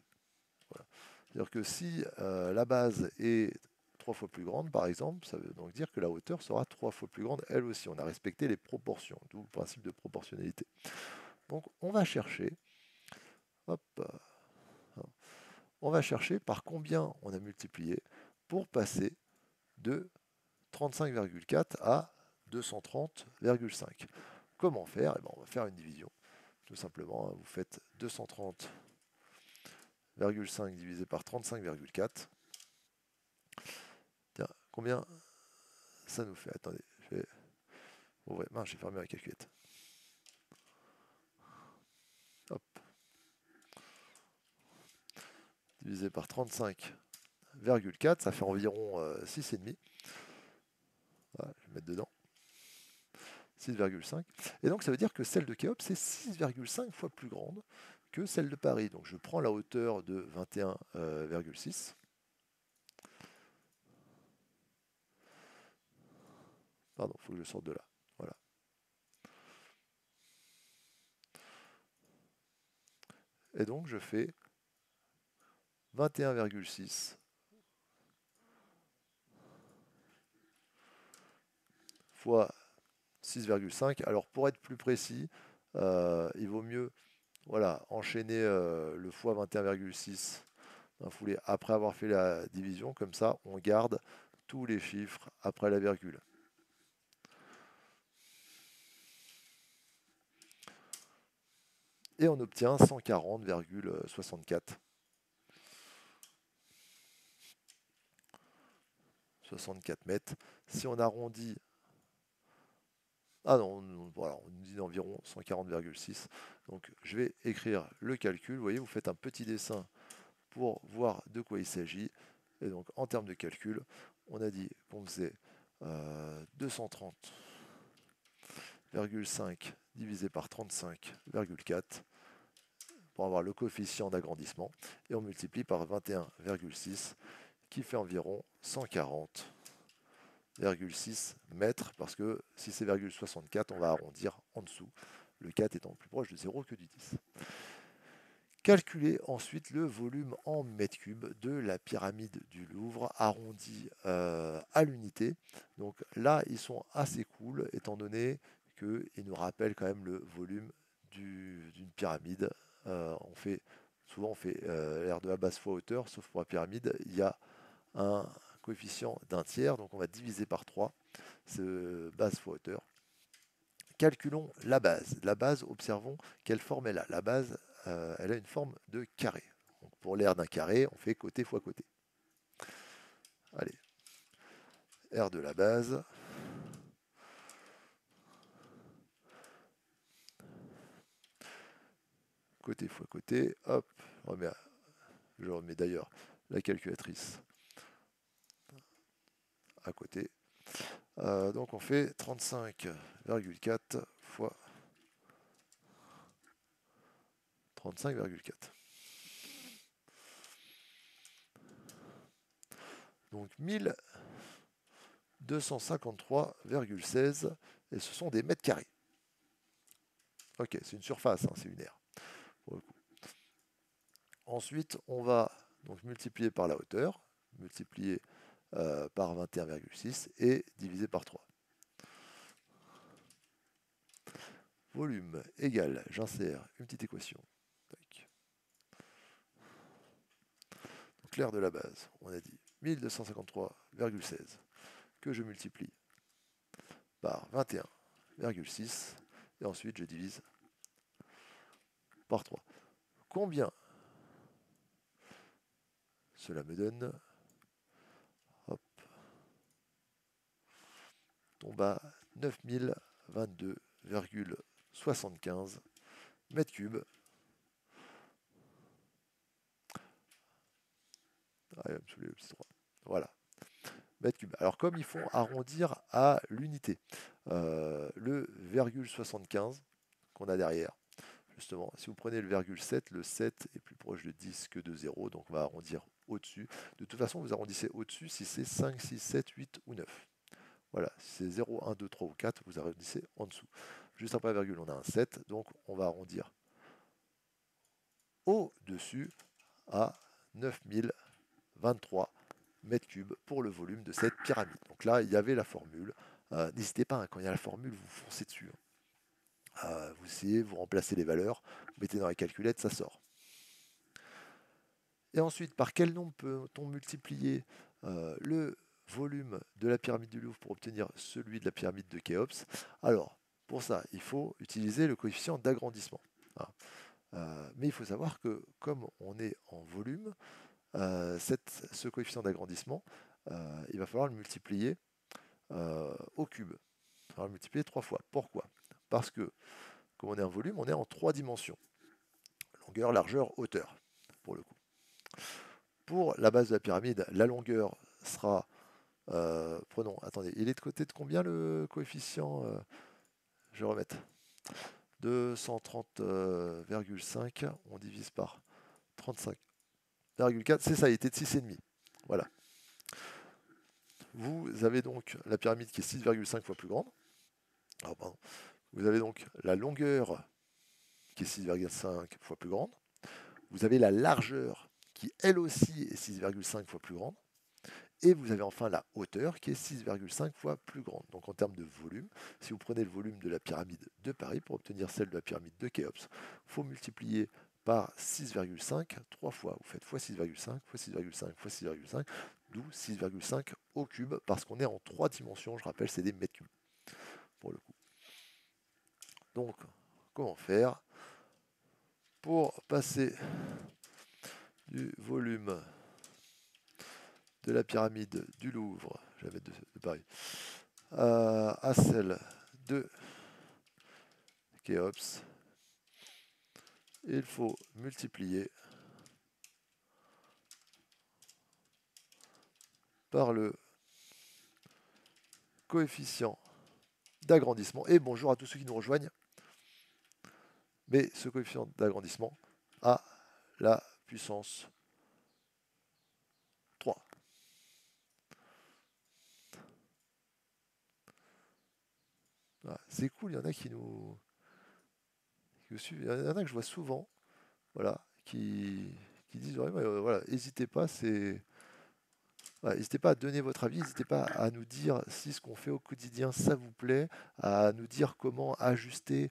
Voilà. C'est-à-dire que si la base est 3 fois plus grande, par exemple, ça veut donc dire que la hauteur sera 3 fois plus grande, elle aussi. On a respecté les proportions, d'où le principe de proportionnalité. Donc on va chercher, hop, on va chercher par combien on a multiplié pour passer de 35,4 à 230,5. Comment faire? Eh bien, on va faire une division. Tout simplement, vous faites 230,5 divisé par 35,4. Tiens, combien ça nous fait? Attendez, je vais ouvrir. Mince, j'ai fermé la calculette. Hop. Divisé par 35,4, ça fait environ 6,5. Voilà, je vais mettre dedans. 6,5. Et donc ça veut dire que celle de Kéops est 6,5 fois plus grande que celle de Paris. Donc je prends la hauteur de 21,6. Pardon, il faut que je sorte de là. Voilà. Et donc je fais 21,6 fois 6,5. Alors pour être plus précis, il vaut mieux voilà, enchaîner le fois 21,6 d'un foulée après avoir fait la division. Comme ça, on garde tous les chiffres après la virgule. Et on obtient 140,64. 64 mètres. Si on arrondit, ah non, voilà, on nous dit d'environ 140,6. Donc je vais écrire le calcul. Vous voyez, vous faites un petit dessin pour voir de quoi il s'agit. Et donc en termes de calcul, on a dit qu'on faisait 230,5 divisé par 35,4 pour avoir le coefficient d'agrandissement. Et on multiplie par 21,6 qui fait environ 140,6 mètres, parce que si c'est 0,64, on va arrondir en dessous, le 4 étant plus proche de 0 que du 10. Calculez ensuite le volume en mètres cubes de la pyramide du Louvre arrondi à l'unité. Donc là, ils sont assez cool, étant donné qu'ils nous rappellent quand même le volume d'une pyramide. Souvent on fait R de A base fois hauteur, sauf pour la pyramide, il y a un coefficient d'un tiers, donc on va diviser par 3, ce base fois hauteur. Calculons la base. La base, observons quelle forme elle a. La base, elle a une forme de carré. Donc pour l'aire d'un carré, on fait côté fois côté. Allez, R de la base. Côté fois côté, hop, je remets d'ailleurs la calculatrice à côté. Donc on fait 35,4 fois 35,4. Donc 1253,16 et ce sont des mètres carrés. Ok, c'est une surface, hein, c'est une aire. Ensuite, on va donc multiplier par la hauteur, multiplier par 21,6 et diviser par 3. Volume égal, j'insère une petite équation. Donc l'aire de la base, on a dit 1253,16 que je multiplie par 21,6 et ensuite je divise par 3. Combien cela me donne? Hop, tombe à 9022,75 mètres cubes. Ah, il va me saouler le petit 3. Voilà. Mètres cubes. Alors comme ils font arrondir à l'unité, le virgule 75 qu'on a derrière, justement, si vous prenez le virgule 7, le 7 est plus proche de 10 que de 0, donc on va arrondir au-dessus. De toute façon, vous arrondissez au-dessus si c'est 5, 6, 7, 8 ou 9. Voilà, si c'est 0, 1, 2, 3 ou 4, vous arrondissez en dessous. Juste après la virgule, on a un 7, donc on va arrondir au-dessus à 9023 mètres cubes pour le volume de cette pyramide. Donc là, il y avait la formule. N'hésitez pas, hein, quand il y a la formule, vous foncez dessus. Vous essayez, vous remplacez les valeurs, vous mettez dans la calculette, ça sort. Et ensuite, par quel nombre peut-on multiplier le volume de la pyramide du Louvre pour obtenir celui de la pyramide de Khéops? Alors, pour ça, il faut utiliser le coefficient d'agrandissement. Hein. Mais il faut savoir que comme on est en volume, ce coefficient d'agrandissement, il va falloir le multiplier au cube. Il va falloir le multiplier 3 fois. Pourquoi? Parce que, comme on est en volume, on est en 3 dimensions. Longueur, largeur, hauteur, pour le coup. Pour la base de la pyramide, la longueur sera... prenons, attendez, il est de côté de combien le coefficient je vais remettre. 230,5, on divise par 35,4, c'est ça, il était de 6,5. Voilà. Vous avez donc la pyramide qui est 6,5 fois plus grande. Alors, pardon. Vous avez donc la longueur qui est 6,5 fois plus grande. Vous avez la largeur qui, elle aussi, est 6,5 fois plus grande. Et vous avez enfin la hauteur qui est 6,5 fois plus grande. Donc en termes de volume, si vous prenez le volume de la pyramide de Paris pour obtenir celle de la pyramide de Khéops, il faut multiplier par 6,5 3 fois. Vous faites fois 6,5, fois 6,5, fois 6,5, d'où 6,5 au cube, parce qu'on est en 3 dimensions, je rappelle, c'est des mètres cubes, pour le coup. Donc, comment faire pour passer du volume de la pyramide du Louvre, je vais mettre de Paris, à celle de Khéops, il faut multiplier par le coefficient d'agrandissement. Et bonjour à tous ceux qui nous rejoignent. Mais ce coefficient d'agrandissement a la puissance 3. Voilà, c'est cool, il y en a qui nous suivent. Il y en a que je vois souvent, voilà, qui disent vraiment, voilà, n'hésitez pas, c'est... Voilà, n'hésitez pas à donner votre avis, n'hésitez pas à nous dire si ce qu'on fait au quotidien, ça vous plaît, à nous dire comment ajuster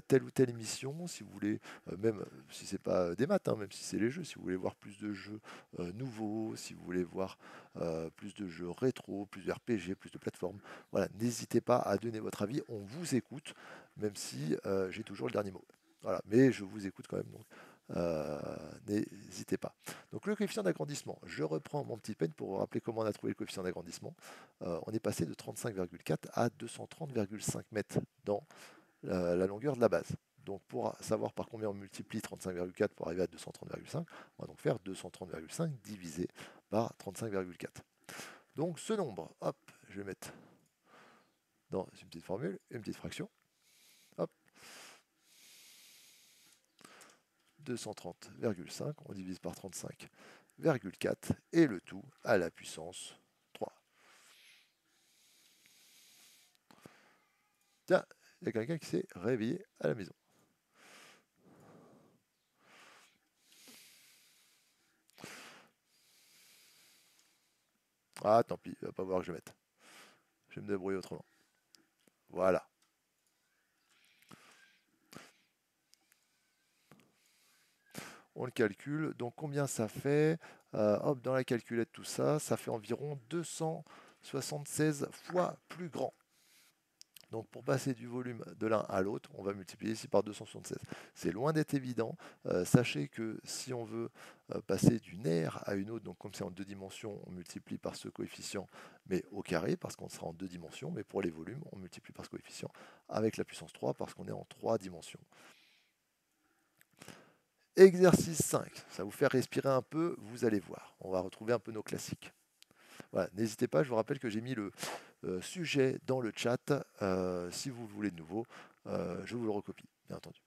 telle ou telle émission, si vous voulez, même si c'est pas des maths, hein, même si c'est les jeux, si vous voulez voir plus de jeux nouveaux, si vous voulez voir plus de jeux rétro, plus de RPG, plus de plateformes, voilà, n'hésitez pas à donner votre avis, on vous écoute, même si j'ai toujours le dernier mot. Voilà, mais je vous écoute quand même, donc n'hésitez pas. Donc le coefficient d'agrandissement, je reprends mon petit pen pour vous rappeler comment on a trouvé le coefficient d'agrandissement. On est passé de 35,4 à 230,5 mètres dans la longueur de la base. Donc pour savoir par combien on multiplie 35,4 pour arriver à 230,5, on va donc faire 230,5 divisé par 35,4. Donc ce nombre, hop, je vais mettre dans une petite formule, une petite fraction. Hop, 230,5, on divise par 35,4 et le tout à la puissance 3. Tiens, il y a quelqu'un qui s'est réveillé à la maison. Ah, tant pis, il va pas voir que je mette. Je vais me débrouiller autrement. Voilà. On le calcule. Donc combien ça fait? Hop, dans la calculette, tout ça, ça fait environ 276 fois plus grand. Donc pour passer du volume de l'un à l'autre, on va multiplier ici par 276. C'est loin d'être évident. Sachez que si on veut passer d'une aire à une autre, donc comme c'est en 2 dimensions, on multiplie par ce coefficient, mais au carré, parce qu'on sera en 2 dimensions, mais pour les volumes, on multiplie par ce coefficient avec la puissance 3, parce qu'on est en 3 dimensions. Exercice 5, ça vous fait respirer un peu, vous allez voir. On va retrouver un peu nos classiques. Voilà, n'hésitez pas, je vous rappelle que j'ai mis le sujet dans le chat. Si vous le voulez de nouveau, je vous le recopie, bien entendu.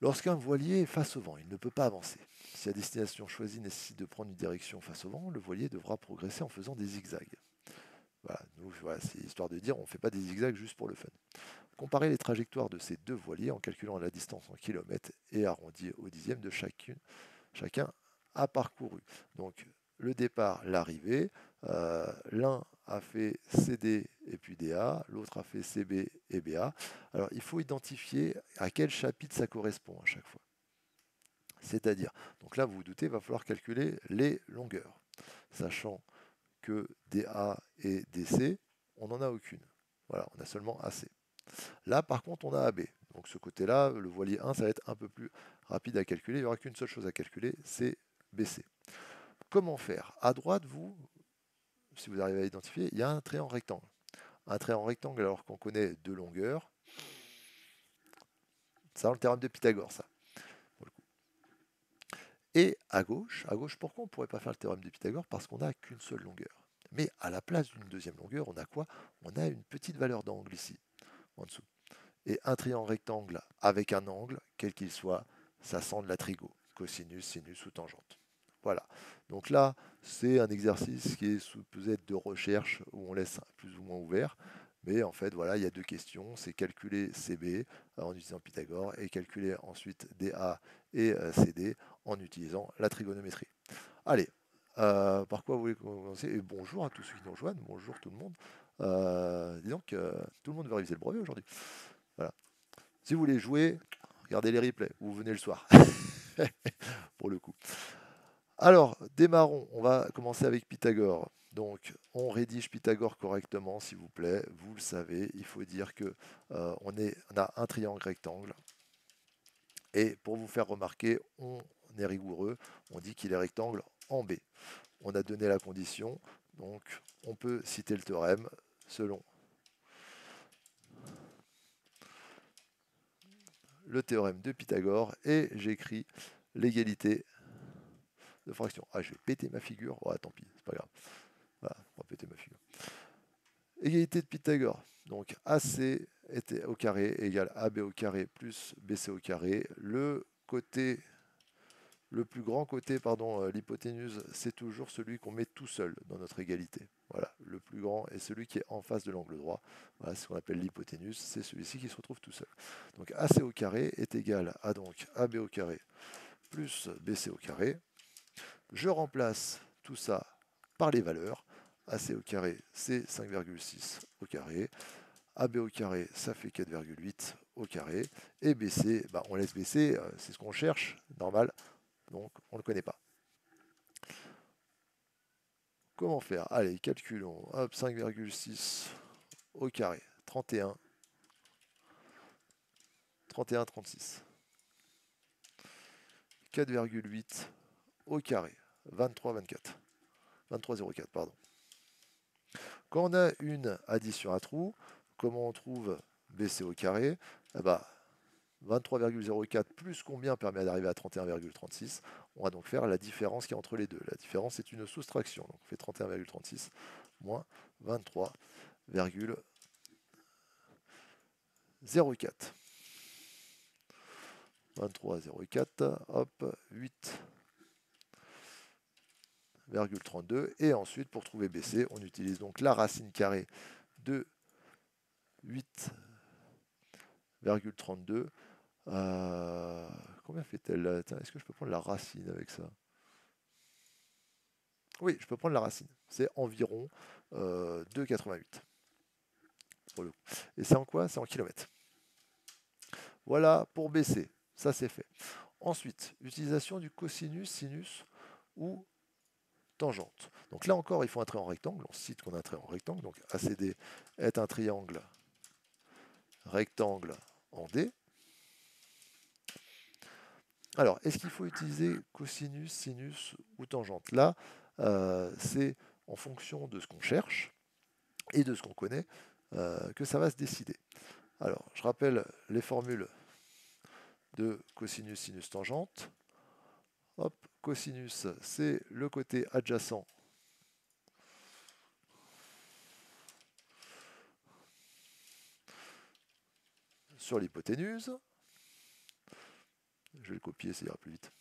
Lorsqu'un voilier est face au vent, il ne peut pas avancer. Si la destination choisie nécessite de prendre une direction face au vent, le voilier devra progresser en faisant des zigzags. Voilà, nous, voilà, c'est histoire de dire, on ne fait pas des zigzags juste pour le fun. Comparer les trajectoires de ces deux voiliers en calculant la distance en kilomètres et arrondi au dixième de chacun a parcouru. Donc le départ, l'arrivée, l'un a fait CD et puis DA, l'autre a fait CB et BA. Alors il faut identifier à quel chapitre ça correspond à chaque fois. C'est-à-dire, donc là vous vous doutez, il va falloir calculer les longueurs, sachant que DA et DC, on n'en a aucune. Voilà, on a seulement AC. Là, par contre, on a AB. Donc ce côté-là, le voilier 1, ça va être un peu plus rapide à calculer. Il n'y aura qu'une seule chose à calculer, c'est BC. Comment faire? À droite, si vous arrivez à identifier, il y a un trait en rectangle. Un trait en rectangle, alors qu'on connaît deux longueurs. C'est dans le théorème de Pythagore, ça. Et à gauche, pourquoi on ne pourrait pas faire le théorème de Pythagore? Parce qu'on n'a qu'une seule longueur. Mais à la place d'une deuxième longueur, on a quoi? On a une petite valeur d'angle ici, en dessous. Et un triangle rectangle avec un angle, quel qu'il soit, ça sent de la trigo, cosinus, sinus ou tangente. Voilà. Donc là, c'est un exercice qui est supposé être de recherche où on laisse plus ou moins ouvert. Mais en fait, voilà, il y a deux questions. C'est calculer CB en utilisant Pythagore et calculer ensuite DA et CD en utilisant la trigonométrie. Allez, par quoi vous voulez commencer? Et bonjour à tous ceux qui nous rejoignent. Bonjour tout le monde. Disons que tout le monde veut réviser le brevet aujourd'hui. Voilà. Si vous voulez jouer, regardez les replays ou venez le soir. Pour le coup. Alors, démarrons. On va commencer avec Pythagore. Donc, on rédige Pythagore correctement, s'il vous plaît. Vous le savez, il faut dire que on a un triangle rectangle. Et pour vous faire remarquer, on est rigoureux. On dit qu'il est rectangle en B. On a donné la condition. Donc, on peut citer le théorème selon le théorème de Pythagore. Et j'écris l'égalité de fraction. Ah, je vais péter ma figure. Ouais, tant pis, c'est pas grave. Voilà, on va péter ma figure. Égalité de Pythagore. Donc AC était au carré égale AB au carré plus BC au carré. Le plus grand côté, l'hypoténuse, c'est toujours celui qu'on met tout seul dans notre égalité. Voilà, le plus grand est celui qui est en face de l'angle droit. Voilà, c'est ce qu'on appelle l'hypoténuse, c'est celui-ci qui se retrouve tout seul. Donc AC au carré est égal à donc AB au carré plus BC au carré. Je remplace tout ça par les valeurs. AC au carré, c'est 5,6 au carré. AB au carré, ça fait 4,8 au carré. Et BC, on laisse BC, c'est ce qu'on cherche, normal, donc on ne le connaît pas. Comment faire? Allez, calculons. Hop, 5,6 au carré, 31, 31, 36. 4,8 au carré, 23, 24. 23,04, pardon. Quand on a une addition à trous, comment on trouve BC au carré? 23,04 plus combien permet d'arriver à 31,36? On va donc faire la différence qui est entre les deux. La différence est une soustraction. Donc on fait 31,36 moins 23,04. 23,04, hop, 8,32. Et ensuite, pour trouver BC, on utilise donc la racine carrée de 8,32. Combien fait-elle? Est-ce que je peux prendre la racine avec ça? Oui, je peux prendre la racine. C'est environ 2,88. Et c'est en quoi? C'est en kilomètres. Voilà pour BC. Ça, c'est fait. Ensuite, utilisation du cosinus, sinus ou tangente. Donc là encore, il faut un trait en rectangle. On cite qu'on a un trait en rectangle. Donc ACD est un triangle rectangle en D. Alors, est-ce qu'il faut utiliser cosinus, sinus ou tangente? Là, c'est en fonction de ce qu'on cherche et de ce qu'on connaît que ça va se décider. Alors, je rappelle les formules de cosinus, sinus, tangente. Hop, cosinus, c'est le côté adjacent sur l'hypoténuse. Je vais le copier, ça ira plus vite.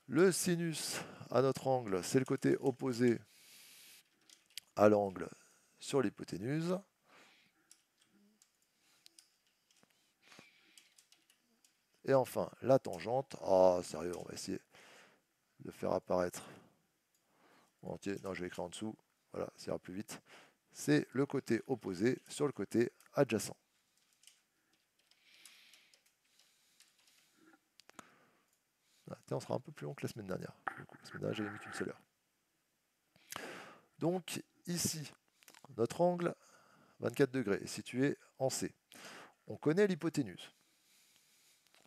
Le sinus à notre angle, c'est le côté opposé à l'angle sur l'hypoténuse. Et enfin, la tangente. Ah, sérieux, on va essayer de faire apparaître en entier. Non, je vais écrire en dessous. Voilà, ça ira plus vite. C'est le côté opposé sur le côté adjacent. Ah, on sera un peu plus long que la semaine dernière. Du coup, la semaine dernière, j'avais mis qu'une seule heure. Donc, ici, notre angle 24 degrés est situé en C. On connaît l'hypoténuse.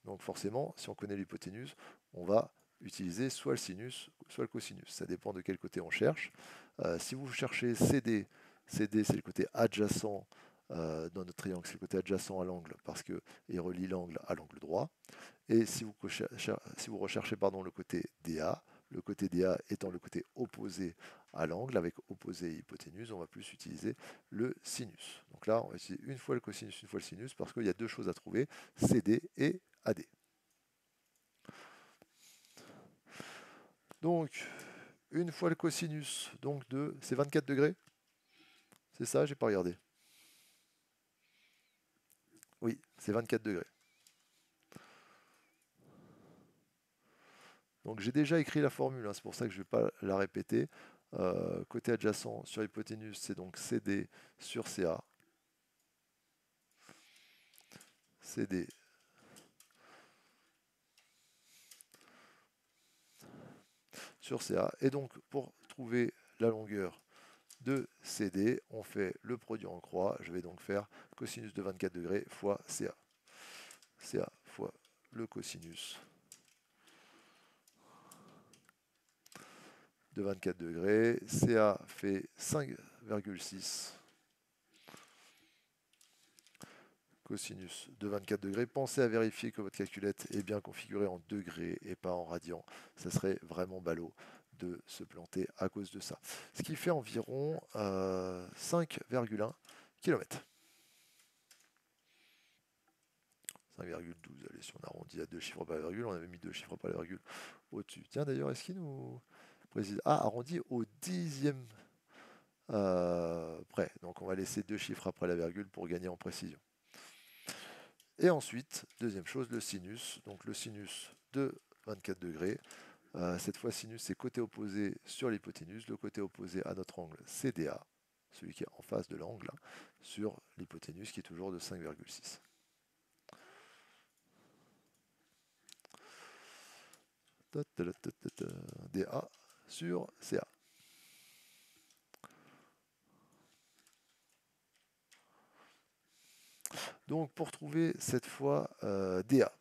Donc forcément, si on connaît l'hypoténuse, on va utiliser soit le sinus, soit le cosinus. Ça dépend de quel côté on cherche. Si vous cherchez CD, CD c'est le côté adjacent dans notre triangle, c'est le côté adjacent à l'angle parce qu'il relie l'angle à l'angle droit. Et si vous recherchez le côté DA étant le côté opposé à l'angle, avec opposé et hypoténuse, on va plus utiliser le sinus. Donc là, on va utiliser une fois le cosinus, une fois le sinus, parce qu'il y a deux choses à trouver, CD et AD. Donc, une fois le cosinus, donc c'est 24 degrés. C'est ça, j'ai pas regardé. Oui, c'est 24 degrés. Donc j'ai déjà écrit la formule, hein, c'est pour ça que je ne vais pas la répéter. Côté adjacent sur hypoténuse, c'est donc CD sur CA. CD sur CA. Et donc pour trouver la longueur de CD, on fait le produit en croix. Je vais donc faire cosinus de 24 degrés fois CA. CA fois le cosinus de 24 degrés. CA fait 5,6 cosinus de 24 degrés. Pensez à vérifier que votre calculette est bien configurée en degrés et pas en radians. Ça serait vraiment ballot de se planter à cause de ça. Ce qui fait environ 5,1 km. 5,12. Allez, si on arrondit à deux chiffres par la virgule, on avait mis deux chiffres par la virgule au-dessus. Tiens, d'ailleurs, est-ce qu'il nous précise? Ah, arrondi au dixième près. Donc, on va laisser deux chiffres après la virgule pour gagner en précision. Et ensuite, deuxième chose, le sinus. Donc, le sinus de 24 degrés. Cette fois, sinus, c'est côté opposé sur l'hypoténuse. Le côté opposé à notre angle, c'est DA, celui qui est en face de l'angle, sur l'hypoténuse qui est toujours de 5,6. DA sur CA. Donc pour trouver cette fois DA,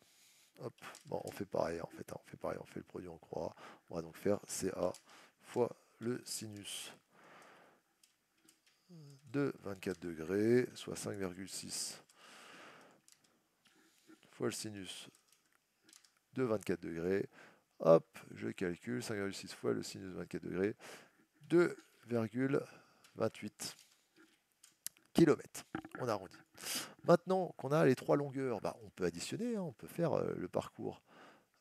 hop, bon, on fait pareil en fait, hein, on fait pareil, on fait le produit en croix. On va donc faire CA fois le sinus de 24 degrés, soit 5,6 fois le sinus de 24 degrés. Hop, je calcule 5,6 fois le sinus de 24 degrés, 2,28 km. On arrondit. Maintenant qu'on a les trois longueurs, bah, on peut additionner, hein, on peut faire le parcours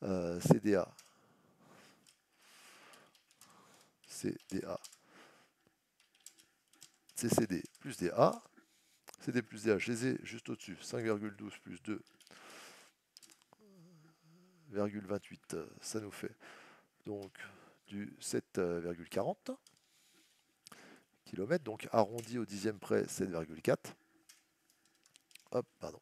CDA, CDA, CCD plus DA, CD plus DA, je les ai juste au-dessus, 5,12 plus 2,28, ça nous fait donc du 7,40 km, donc arrondi au dixième près, 7,4. Hop, pardon.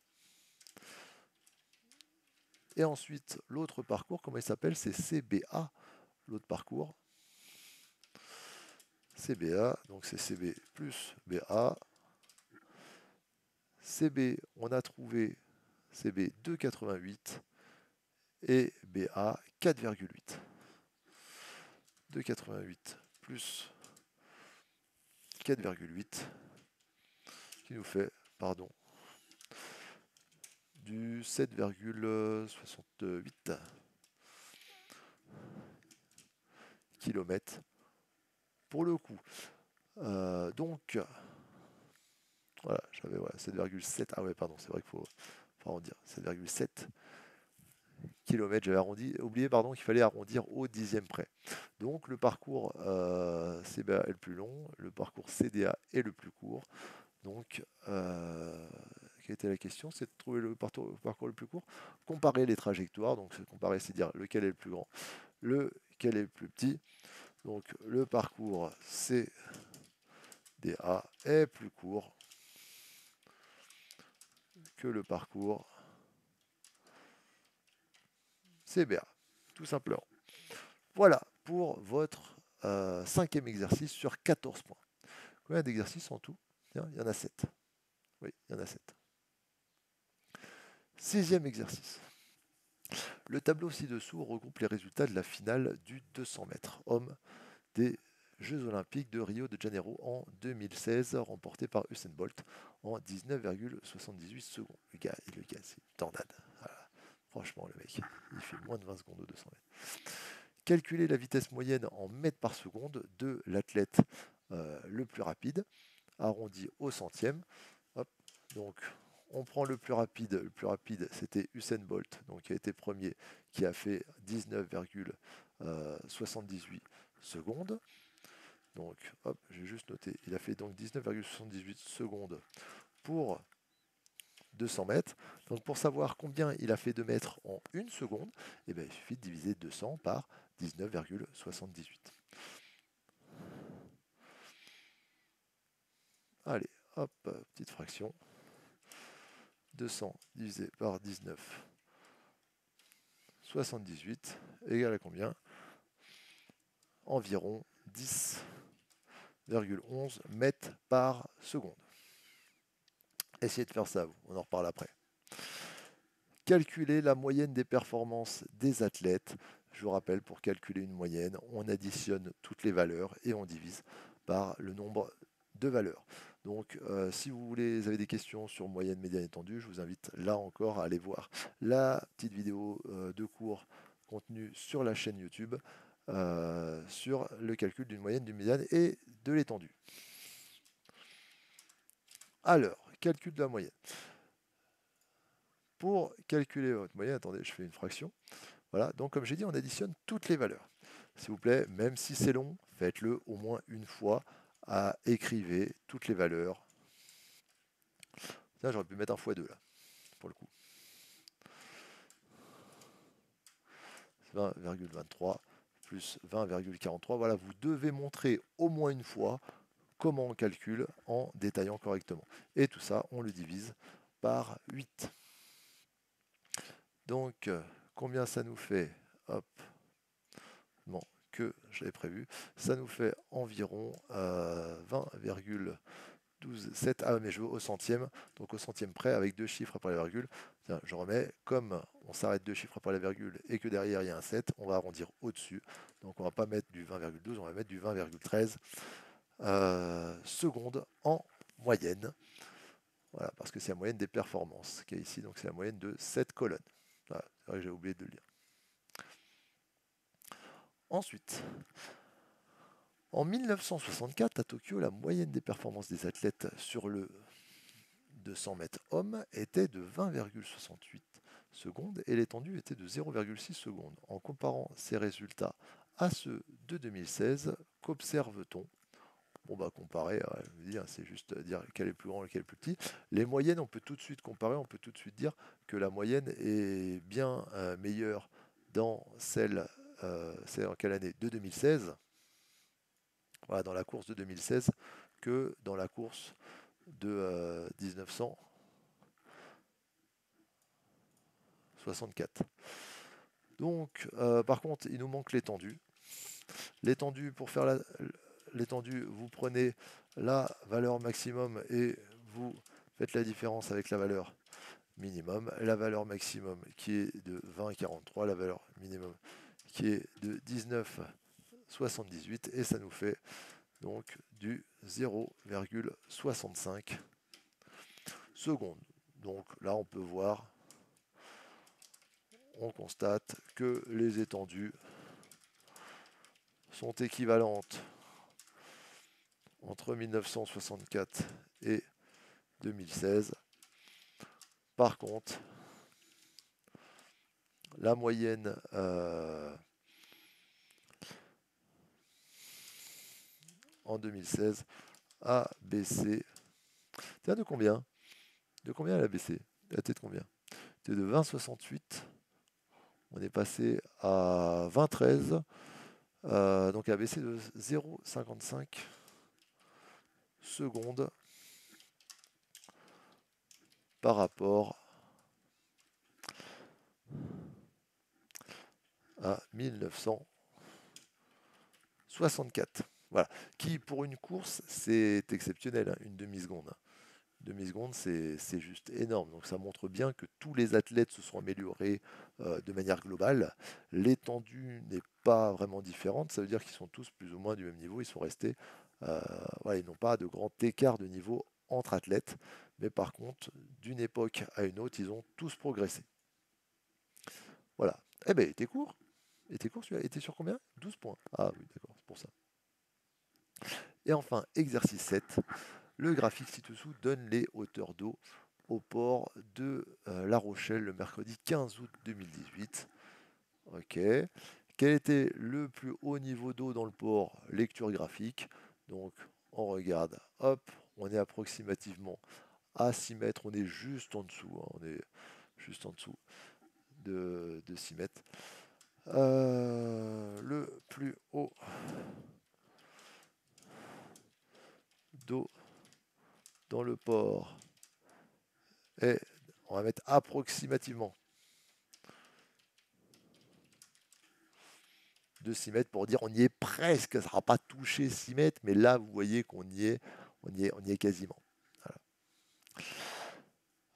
Et ensuite, l'autre parcours, comment il s'appelle? C'est CBA, l'autre parcours. CBA, donc c'est CB plus BA. CB, on a trouvé CB 2,88 et BA 4,8. 2,88 plus 4,8 qui nous fait, pardon, du 7,68 km pour le coup. Donc, voilà, j'avais 7,7. Ah ouais, pardon, c'est vrai qu'il faut en dire 7,7 kilomètres. J'avais oublié pardon, qu'il fallait arrondir au dixième près. Donc le parcours CBA est le plus long, le parcours CDA est le plus court. Donc, quelle était la question? C'est de trouver le parcours le plus court. Comparer les trajectoires, donc comparer, c'est dire lequel est le plus grand, lequel est le plus petit. Donc le parcours CDA est plus court que le parcours CBA, tout simplement. Voilà pour votre cinquième exercice sur 14 points. Combien d'exercices en tout? Il y en a 7. Oui, il y en a 7. Sixième exercice. Le tableau ci-dessous regroupe les résultats de la finale du 200 mètres hommes des Jeux Olympiques de Rio de Janeiro en 2016, remporté par Usain Bolt en 19,78 secondes. Le gars, c'est une tornade. Voilà. Franchement, le mec, il fait moins de 20 secondes au 200 mètres. Calculer la vitesse moyenne en mètres par seconde de l'athlète le plus rapide, arrondi au centième. Hop. Donc, on prend le plus rapide. Le plus rapide, c'était Usain Bolt, donc qui a été premier, qui a fait 19,78 secondes. Donc, hop, j'ai juste noté. Il a fait donc 19,78 secondes pour 200 mètres. Donc, pour savoir combien il a fait de mètres en une seconde, eh bien, il suffit de diviser 200 par 19,78. Allez, hop, petite fraction. 200 divisé par 19,78 égale à combien? Environ 10,11 mètres par seconde. Essayez de faire ça, vous. On en reparle après. Calculer la moyenne des performances des athlètes. Je vous rappelle, pour calculer une moyenne, on additionne toutes les valeurs et on divise par le nombre de valeurs. Donc, si vous avez des questions sur moyenne, médiane, étendue, je vous invite là encore à aller voir la petite vidéo de cours contenue sur la chaîne YouTube sur le calcul d'une moyenne, d'une médiane et de l'étendue. Alors, calcul de la moyenne. Pour calculer votre moyenne, attendez, je fais une fraction. Voilà, donc comme j'ai dit, on additionne toutes les valeurs. S'il vous plaît, même si c'est long, faites-le au moins une fois. Écrivez toutes les valeurs. Tiens, j'aurais pu mettre un x2 là, pour le coup. 20,23 plus 20,43. Voilà, vous devez montrer au moins une fois comment on calcule en détaillant correctement. Et tout ça, on le divise par 8. Donc, combien ça nous fait? Hop. Bon, que j'avais prévu. Ça nous fait environ 20,127. Ah, mais je veux au centième. Donc, au centième près, avec deux chiffres après la virgule. Tiens, je remets. Comme on s'arrête deux chiffres après la virgule et que derrière il y a un 7, on va arrondir au-dessus. Donc, on ne va pas mettre du 20,12, on va mettre du 20,13 secondes en moyenne. Voilà, parce que c'est la moyenne des performances qui est ici. Donc, c'est la moyenne de 7 colonnes. Voilà, c'est vrai que j'ai oublié de le dire. Ensuite, en 1964, à Tokyo, la moyenne des performances des athlètes sur le 200 mètres hommes était de 20,68 secondes et l'étendue était de 0,6 secondes. En comparant ces résultats à ceux de 2016, qu'observe-t-on? Bon, bah comparer, c'est juste dire quel est le plus grand et quel est le plus petit. Les moyennes, on peut tout de suite comparer, on peut tout de suite dire que la moyenne est bien meilleure dans c'est en quelle année? De 2016. Voilà, dans la course de 2016 que dans la course de 1964. Donc, par contre, il nous manque l'étendue. L'étendue, pour faire l'étendue, vous prenez la valeur maximum et vous faites la différence avec la valeur minimum. La valeur maximum qui est de 20,43, la valeur minimum qui est de 19,78 et ça nous fait donc du 0,65 secondes. Donc là, on peut voir, on constate que les étendues sont équivalentes entre 1964 et 2016. Par contre, la moyenne en 2016 a baissé. Tiens, de combien? De combien elle a baissé? Elle était de combien? C'était de 20,68. On est passé à 20,13. Donc elle a baissé de 0,55 secondes par rapport à 1964. Voilà. Qui, pour une course, c'est exceptionnel, hein, une demi-seconde. Demi-seconde, c'est juste énorme. Donc ça montre bien que tous les athlètes se sont améliorés de manière globale. L'étendue n'est pas vraiment différente. Ça veut dire qu'ils sont tous plus ou moins du même niveau. Ils sont restés, voilà, ils n'ont pas de grand écart de niveau entre athlètes. Mais par contre, d'une époque à une autre, ils ont tous progressé. Voilà. Eh ben, il était court. Il était court, celui-là. Il était sur combien? 12 points. Ah oui, d'accord, c'est pour ça. Et enfin, exercice 7. Le graphique ci-dessous donne les hauteurs d'eau au port de La Rochelle le mercredi 15 août 2018. Ok. Quel était le plus haut niveau d'eau dans le port? Lecture graphique. Donc on regarde, hop, on est approximativement à 6 mètres, on est juste en dessous, hein, on est juste en dessous de 6 mètres. Le plus haut d'eau dans le port est, on va mettre approximativement de 6 mètres pour dire on y est presque, ça ne sera pas touché 6 mètres, mais là vous voyez qu'on y est, on y est quasiment.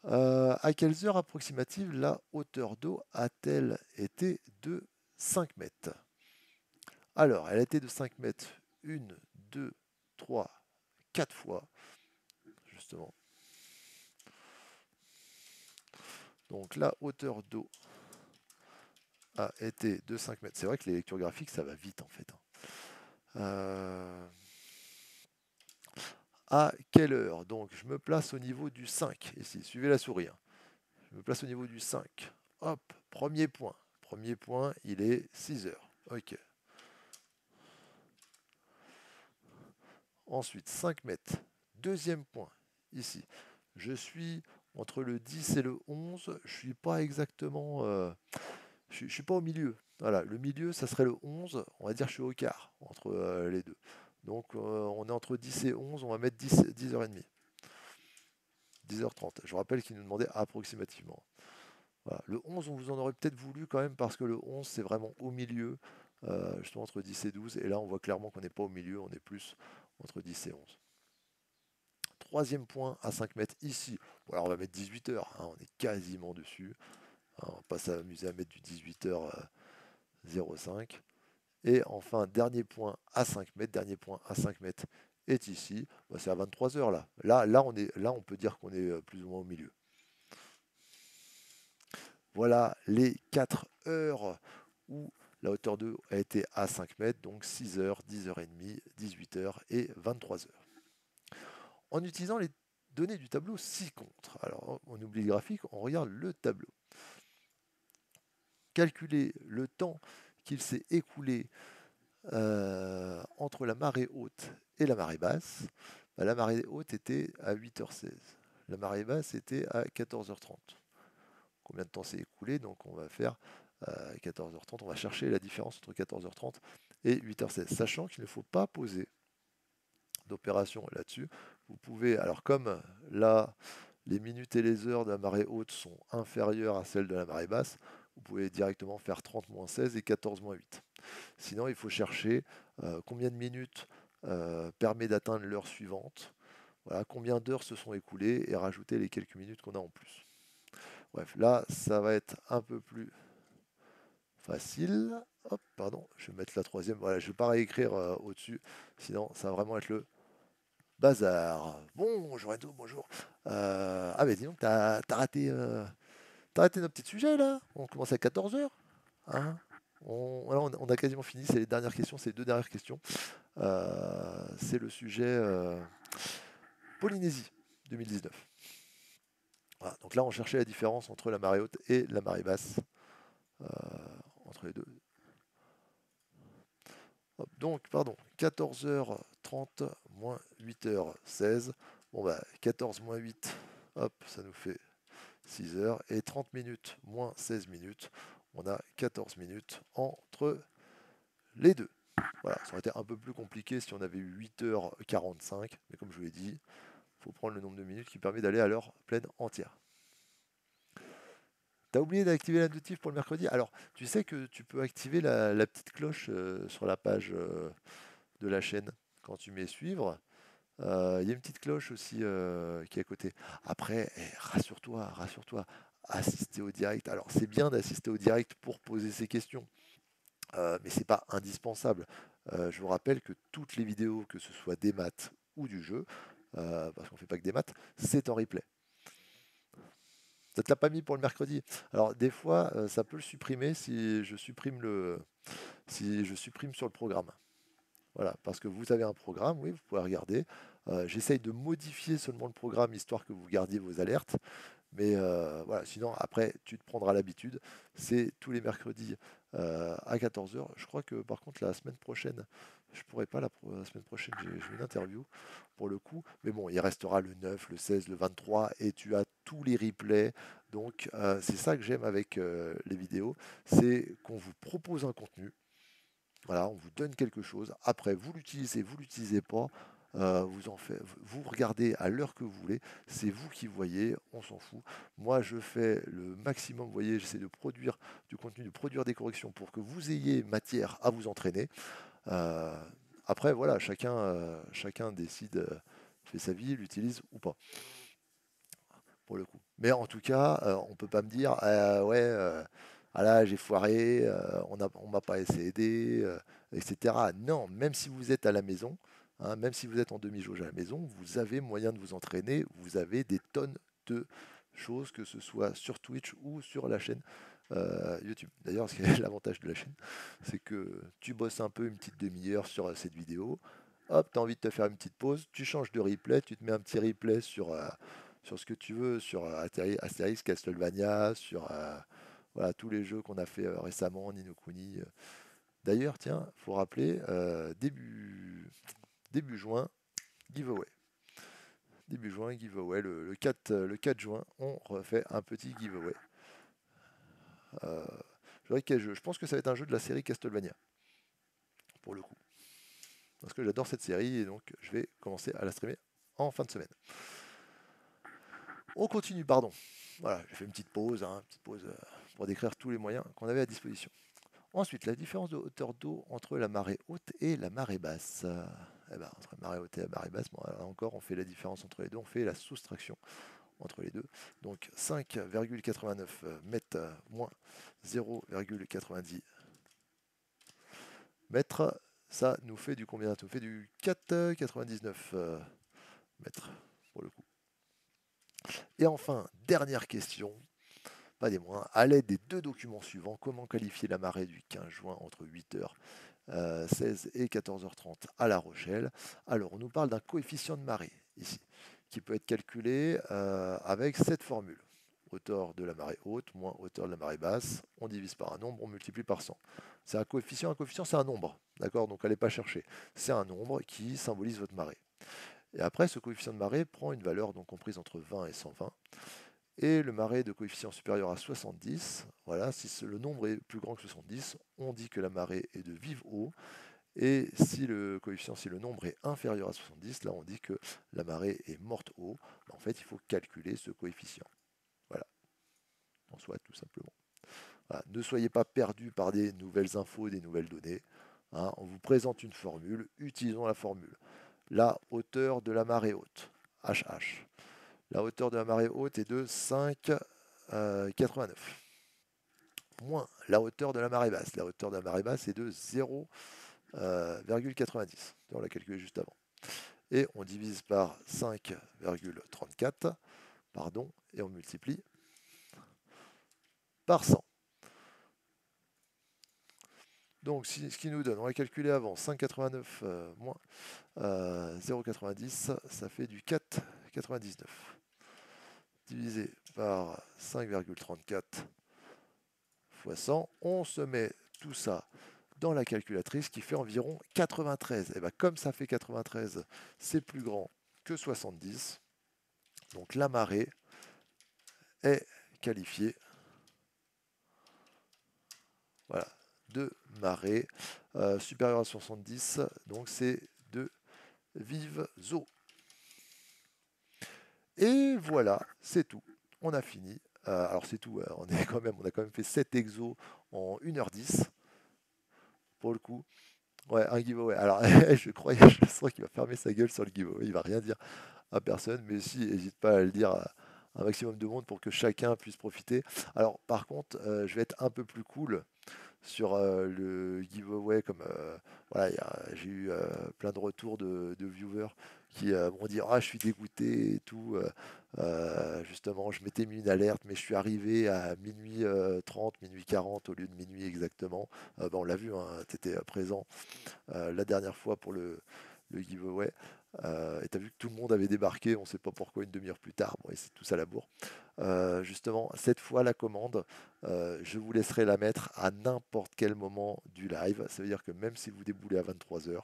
Voilà. À quelles heures approximatives la hauteur d'eau a-t-elle été de 5 mètres? Alors, elle a été de 5 mètres 1, 2, 3, 4 fois, justement. Donc la hauteur d'eau a été de 5 mètres. C'est vrai que les lectures graphiques, ça va vite en fait. À quelle heure? Donc je me place au niveau du 5. Ici, suivez la souris. Hein. Je me place au niveau du 5. Hop, premier point. Premier point, il est 6 heures. Ok. Ensuite, 5 mètres. Deuxième point, ici. Je suis entre le 10 et le 11. Je suis pas exactement... je suis pas au milieu. Voilà, le milieu, ça serait le 11. On va dire que je suis au quart entre les deux. Donc on est entre 10 et 11. On va mettre 10h30. 10h30. Je rappelle qu'il nous demandait approximativement. Voilà. Le 11, on vous en aurait peut-être voulu quand même parce que le 11, c'est vraiment au milieu, justement entre 10 et 12. Et là, on voit clairement qu'on n'est pas au milieu, on est plus entre 10 et 11. Troisième point à 5 mètres ici. Bon, alors on va mettre 18 heures, hein, on est quasiment dessus. Hein, on va pas s'amuser à mettre du 18h05. Et enfin, dernier point à 5 mètres, dernier point à 5 mètres est ici. Bah, c'est à 23 heures là. Là, on peut dire qu'on est plus ou moins au milieu. Voilà les 4 heures où la hauteur d'eau a été à 5 mètres, donc 6 heures, 10h30, 18 heures et 23 heures. En utilisant les données du tableau ci-contre, alors on oublie le graphique, on regarde le tableau. Calculer le temps qu'il s'est écoulé entre la marée haute et la marée basse. Bah, la marée haute était à 8h16. La marée basse était à 14h30. Combien de temps s'est écoulé? Donc on va faire 14h30. On va chercher la différence entre 14h30 et 8h16. Sachant qu'il ne faut pas poser d'opération là-dessus. Vous pouvez, alors comme là, les minutes et les heures de la marée haute sont inférieures à celles de la marée basse, vous pouvez directement faire 30-16 et 14-8. Sinon, il faut chercher combien de minutes permet d'atteindre l'heure suivante, voilà, combien d'heures se sont écoulées et rajouter les quelques minutes qu'on a en plus. Bref, là, ça va être un peu plus facile. Hop, pardon, je vais mettre la troisième. Voilà, je ne vais pas réécrire au-dessus, sinon ça va vraiment être le bazar. Bonjour Enzo, bonjour. Ah mais dis donc, t'as raté nos petits sujets là. On commence à 14h. Hein, on a quasiment fini, c'est les dernières questions, c'est les deux dernières questions. C'est le sujet Polynésie 2019. Voilà, donc là on cherchait la différence entre la marée haute et la marée basse. entre les deux. Hop, donc, pardon, 14h30 moins 8h16. Bon, bah, 14 moins 8, hop, ça nous fait 6 heures. Et 30 minutes moins 16 minutes, on a 14 minutes entre les deux. Voilà, ça aurait été un peu plus compliqué si on avait eu 8h45, mais comme je vous l'ai dit, il faut prendre le nombre de minutes qui permet d'aller à l'heure pleine entière. T'as oublié d'activer la notif pour le mercredi? Alors, tu sais que tu peux activer la petite cloche sur la page de la chaîne quand tu mets suivre. Il y a une petite cloche aussi qui est à côté. Après, rassure-toi, rassure-toi, assister au direct. Alors, c'est bien d'assister au direct pour poser ses questions, mais c'est pas indispensable. Je vous rappelle que toutes les vidéos, que ce soit des maths ou du jeu, parce qu'on fait pas que des maths, c'est en replay. Ça te l'a pas mis pour le mercredi. Alors des fois, ça peut le supprimer si je supprime sur le programme. Voilà, parce que vous avez un programme, oui, vous pouvez regarder. J'essaye de modifier seulement le programme histoire que vous gardiez vos alertes. Mais voilà, sinon après, tu te prendras l'habitude. C'est tous les mercredis à 14h. Je crois que par contre, la semaine prochaine, je pourrais pas la semaine prochaine, j'ai une interview pour le coup. Mais bon, il restera le 9, le 16, le 23 et tu as tous les replays. Donc c'est ça que j'aime avec les vidéos, c'est qu'on vous propose un contenu. Voilà, on vous donne quelque chose. Après, vous l'utilisez pas. Vous regardez à l'heure que vous voulez. C'est vous qui voyez. On s'en fout. Moi, je fais le maximum. Vous voyez, j'essaie de produire du contenu, de produire des corrections pour que vous ayez matière à vous entraîner. Euh, Après, voilà, chacun décide, fait sa vie, l'utilise ou pas, pour le coup. Mais en tout cas, on peut pas me dire, ouais, ah là, j'ai foiré, on m'a pas assez aidé, etc. Non, même si vous êtes à la maison, hein, même si vous êtes en demi-jauge à la maison, vous avez moyen de vous entraîner, vous avez des tonnes de choses, que ce soit sur Twitch ou sur la chaîne YouTube. D'ailleurs, l'avantage de la chaîne, c'est que tu bosses un peu une petite demi-heure sur cette vidéo, hop, tu as envie de te faire une petite pause, tu changes de replay, tu te mets un petit replay sur ce que tu veux, sur Asterix, Castlevania, sur voilà, tous les jeux qu'on a fait récemment, Ni no Kuni. D'ailleurs, tiens, faut rappeler, début juin, giveaway. Début juin, giveaway. Le 4 juin, on refait un petit giveaway. Je dirais quel jeu. Je pense que ça va être un jeu de la série Castlevania, pour le coup. Parce que j'adore cette série et donc je vais commencer à la streamer en fin de semaine. On continue, pardon. Voilà, j'ai fait une petite pause pour décrire tous les moyens qu'on avait à disposition. Ensuite, la différence de hauteur d'eau entre la marée haute et la marée basse. Eh ben, entre la marée haute et la marée basse, bon, là encore, on fait la différence entre les deux, on fait la soustraction entre les deux. Donc 5,89 mètres moins 0,90 mètres, ça nous fait du combien? Ça nous fait du 4,99 mètres pour le coup. Et enfin, dernière question, pas des moindres, à l'aide des deux documents suivants, comment qualifier la marée du 15 juin entre 8h16 et 14h30 à La Rochelle? Alors, on nous parle d'un coefficient de marée ici, qui peut être calculé avec cette formule. Hauteur de la marée haute moins hauteur de la marée basse, on divise par un nombre, on multiplie par 100. C'est un coefficient c'est un nombre, d'accord? Donc allez pas chercher. C'est un nombre qui symbolise votre marée. Et après, ce coefficient de marée prend une valeur donc comprise entre 20 et 120. Et le marée de coefficient supérieur à 70, voilà, si le nombre est plus grand que 70, on dit que la marée est de vive eau. Et si le nombre est inférieur à 70, là on dit que la marée est morte eau. En fait, il faut calculer ce coefficient. Voilà, en soit tout simplement. Voilà. Ne soyez pas perdus par des nouvelles infos, des nouvelles données. Hein. On vous présente une formule, utilisons la formule. La hauteur de la marée haute, HH. La hauteur de la marée haute est de 5,89. Moins la hauteur de la marée basse. La hauteur de la marée basse est de 0,90. On l'a calculé juste avant. Et on divise par 5,34, pardon, et on multiplie par 100. Donc, ce qui nous donne, on va calculer avant, 5,89 moins 0,90, ça fait du 4,99. Divisé par 5,34 fois 100. On se met tout ça dans la calculatrice qui fait environ 93. Et bien comme ça fait 93, c'est plus grand que 70. Donc la marée est qualifiée, voilà, de marée supérieure à 70. Donc c'est de vives eaux. Et voilà, c'est tout. On a fini. Alors c'est tout, on a quand même fait 7 exos en 1h10 pour le coup. Ouais, un giveaway. Alors je sens qu'il va fermer sa gueule sur le giveaway, il va rien dire à personne, mais si, n'hésite pas à le dire à un maximum de monde pour que chacun puisse profiter. Alors par contre, je vais être un peu plus cool sur le giveaway, comme voilà, j'ai eu plein de retours de viewers qui m'ont dit ah je suis dégoûté et tout. Justement, je m'étais mis une alerte, mais je suis arrivé à minuit 30, minuit 40 au lieu de minuit exactement. On l'a vu, hein, tu étais présent la dernière fois pour le giveaway. Et tu as vu que tout le monde avait débarqué, on ne sait pas pourquoi, une demi-heure plus tard. Bon, et c'est tout ça la bourre. Justement, cette fois, la commande, je vous laisserai la mettre à n'importe quel moment du live. Ça veut dire que même si vous déboulez à 23h,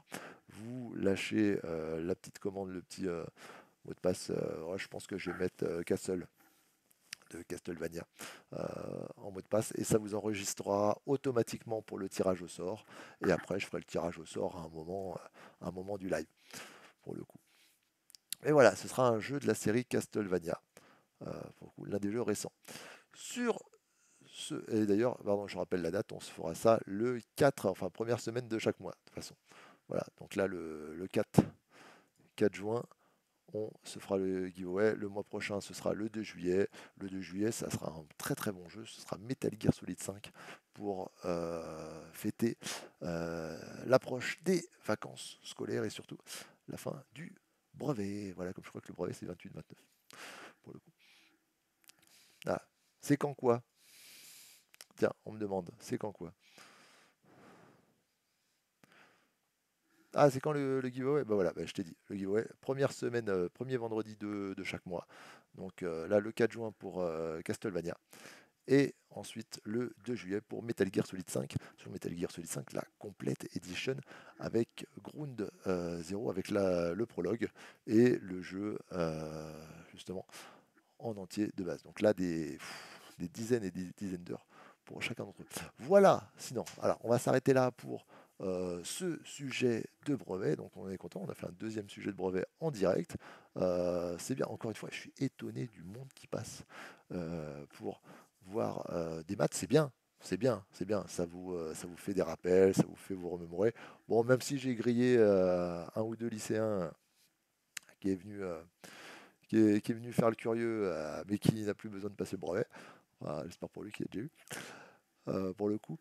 vous lâchez la petite commande, le petit mot de passe. Ouais, je pense que je vais mettre Castle de Castlevania en mot de passe et ça vous enregistrera automatiquement pour le tirage au sort. Et après, je ferai le tirage au sort à un moment du live pour le coup. Et voilà, ce sera un jeu de la série Castlevania, pour le coup, l'un des jeux récents. Sur ce, et d'ailleurs, pardon, je rappelle la date, on se fera ça le 4, enfin première semaine de chaque mois, de toute façon. Voilà, donc là le 4 juin, on se fera le giveaway. Le mois prochain, ce sera le 2 juillet. Le 2 juillet, ça sera un très très bon jeu. Ce sera Metal Gear Solid 5 pour fêter l'approche des vacances scolaires et surtout la fin du brevet. Voilà, comme je crois que le brevet c'est 28-29 pour le coup. Ah, c'est quand quoi? Tiens, on me demande, c'est quand quoi? Ah, c'est quand le giveaway? Bah voilà, bah, je t'ai dit, le giveaway, première semaine, premier vendredi de chaque mois. Donc là, le 4 juin pour Castlevania. Et ensuite le 2 juillet pour Metal Gear Solid 5. Sur Metal Gear Solid 5, la complète edition avec Ground Zero, avec le prologue et le jeu justement en entier de base. Donc là, des dizaines et des dizaines d'heures pour chacun d'entre eux. Voilà, sinon, alors on va s'arrêter là pour ce sujet de brevet. Donc on est content, on a fait un deuxième sujet de brevet en direct. C'est bien, encore une fois, je suis étonné du monde qui passe pour voir des maths, c'est bien. C'est bien, c'est bien, ça vous fait des rappels, ça vous fait vous remémorer. Bon, même si j'ai grillé un ou deux lycéens qui est venu qui est venu faire le curieux, mais qui n'a plus besoin de passer le brevet. Voilà, j'espère pour lui qu'il a déjà eu, pour le coup.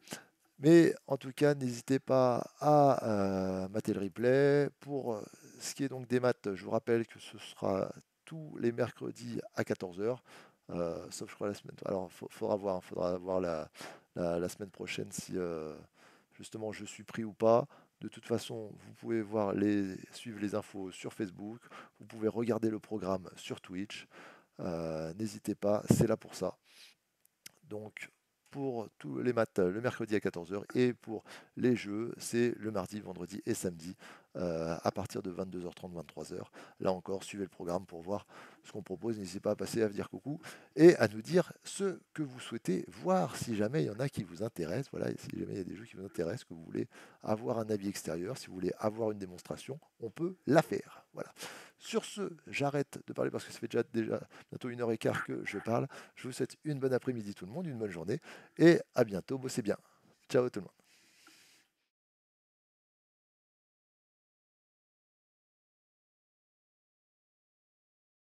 Mais en tout cas, n'hésitez pas à mater le replay. Pour ce qui est donc des maths, je vous rappelle que ce sera tous les mercredis à 14h. Sauf je crois la semaine. Alors faudra voir la semaine prochaine si justement je suis pris ou pas. De toute façon, vous pouvez suivre les infos sur Facebook, vous pouvez regarder le programme sur Twitch. N'hésitez pas, c'est là pour ça. Donc pour tous les matins, le mercredi à 14h et pour les jeux, c'est le mardi, vendredi et samedi à partir de 22h30, 23h. Là encore, suivez le programme pour voir ce qu'on propose. N'hésitez pas à passer à dire coucou et à nous dire ce que vous souhaitez voir si jamais il y en a qui vous intéressent. Voilà, si jamais il y a des jeux qui vous intéressent, que vous voulez avoir un avis extérieur, si vous voulez avoir une démonstration, on peut la faire. Voilà. Sur ce, j'arrête de parler parce que ça fait déjà bientôt 1h15 que je parle. Je vous souhaite une bonne après-midi tout le monde, une bonne journée et à bientôt. Bossez bien. Ciao tout le monde.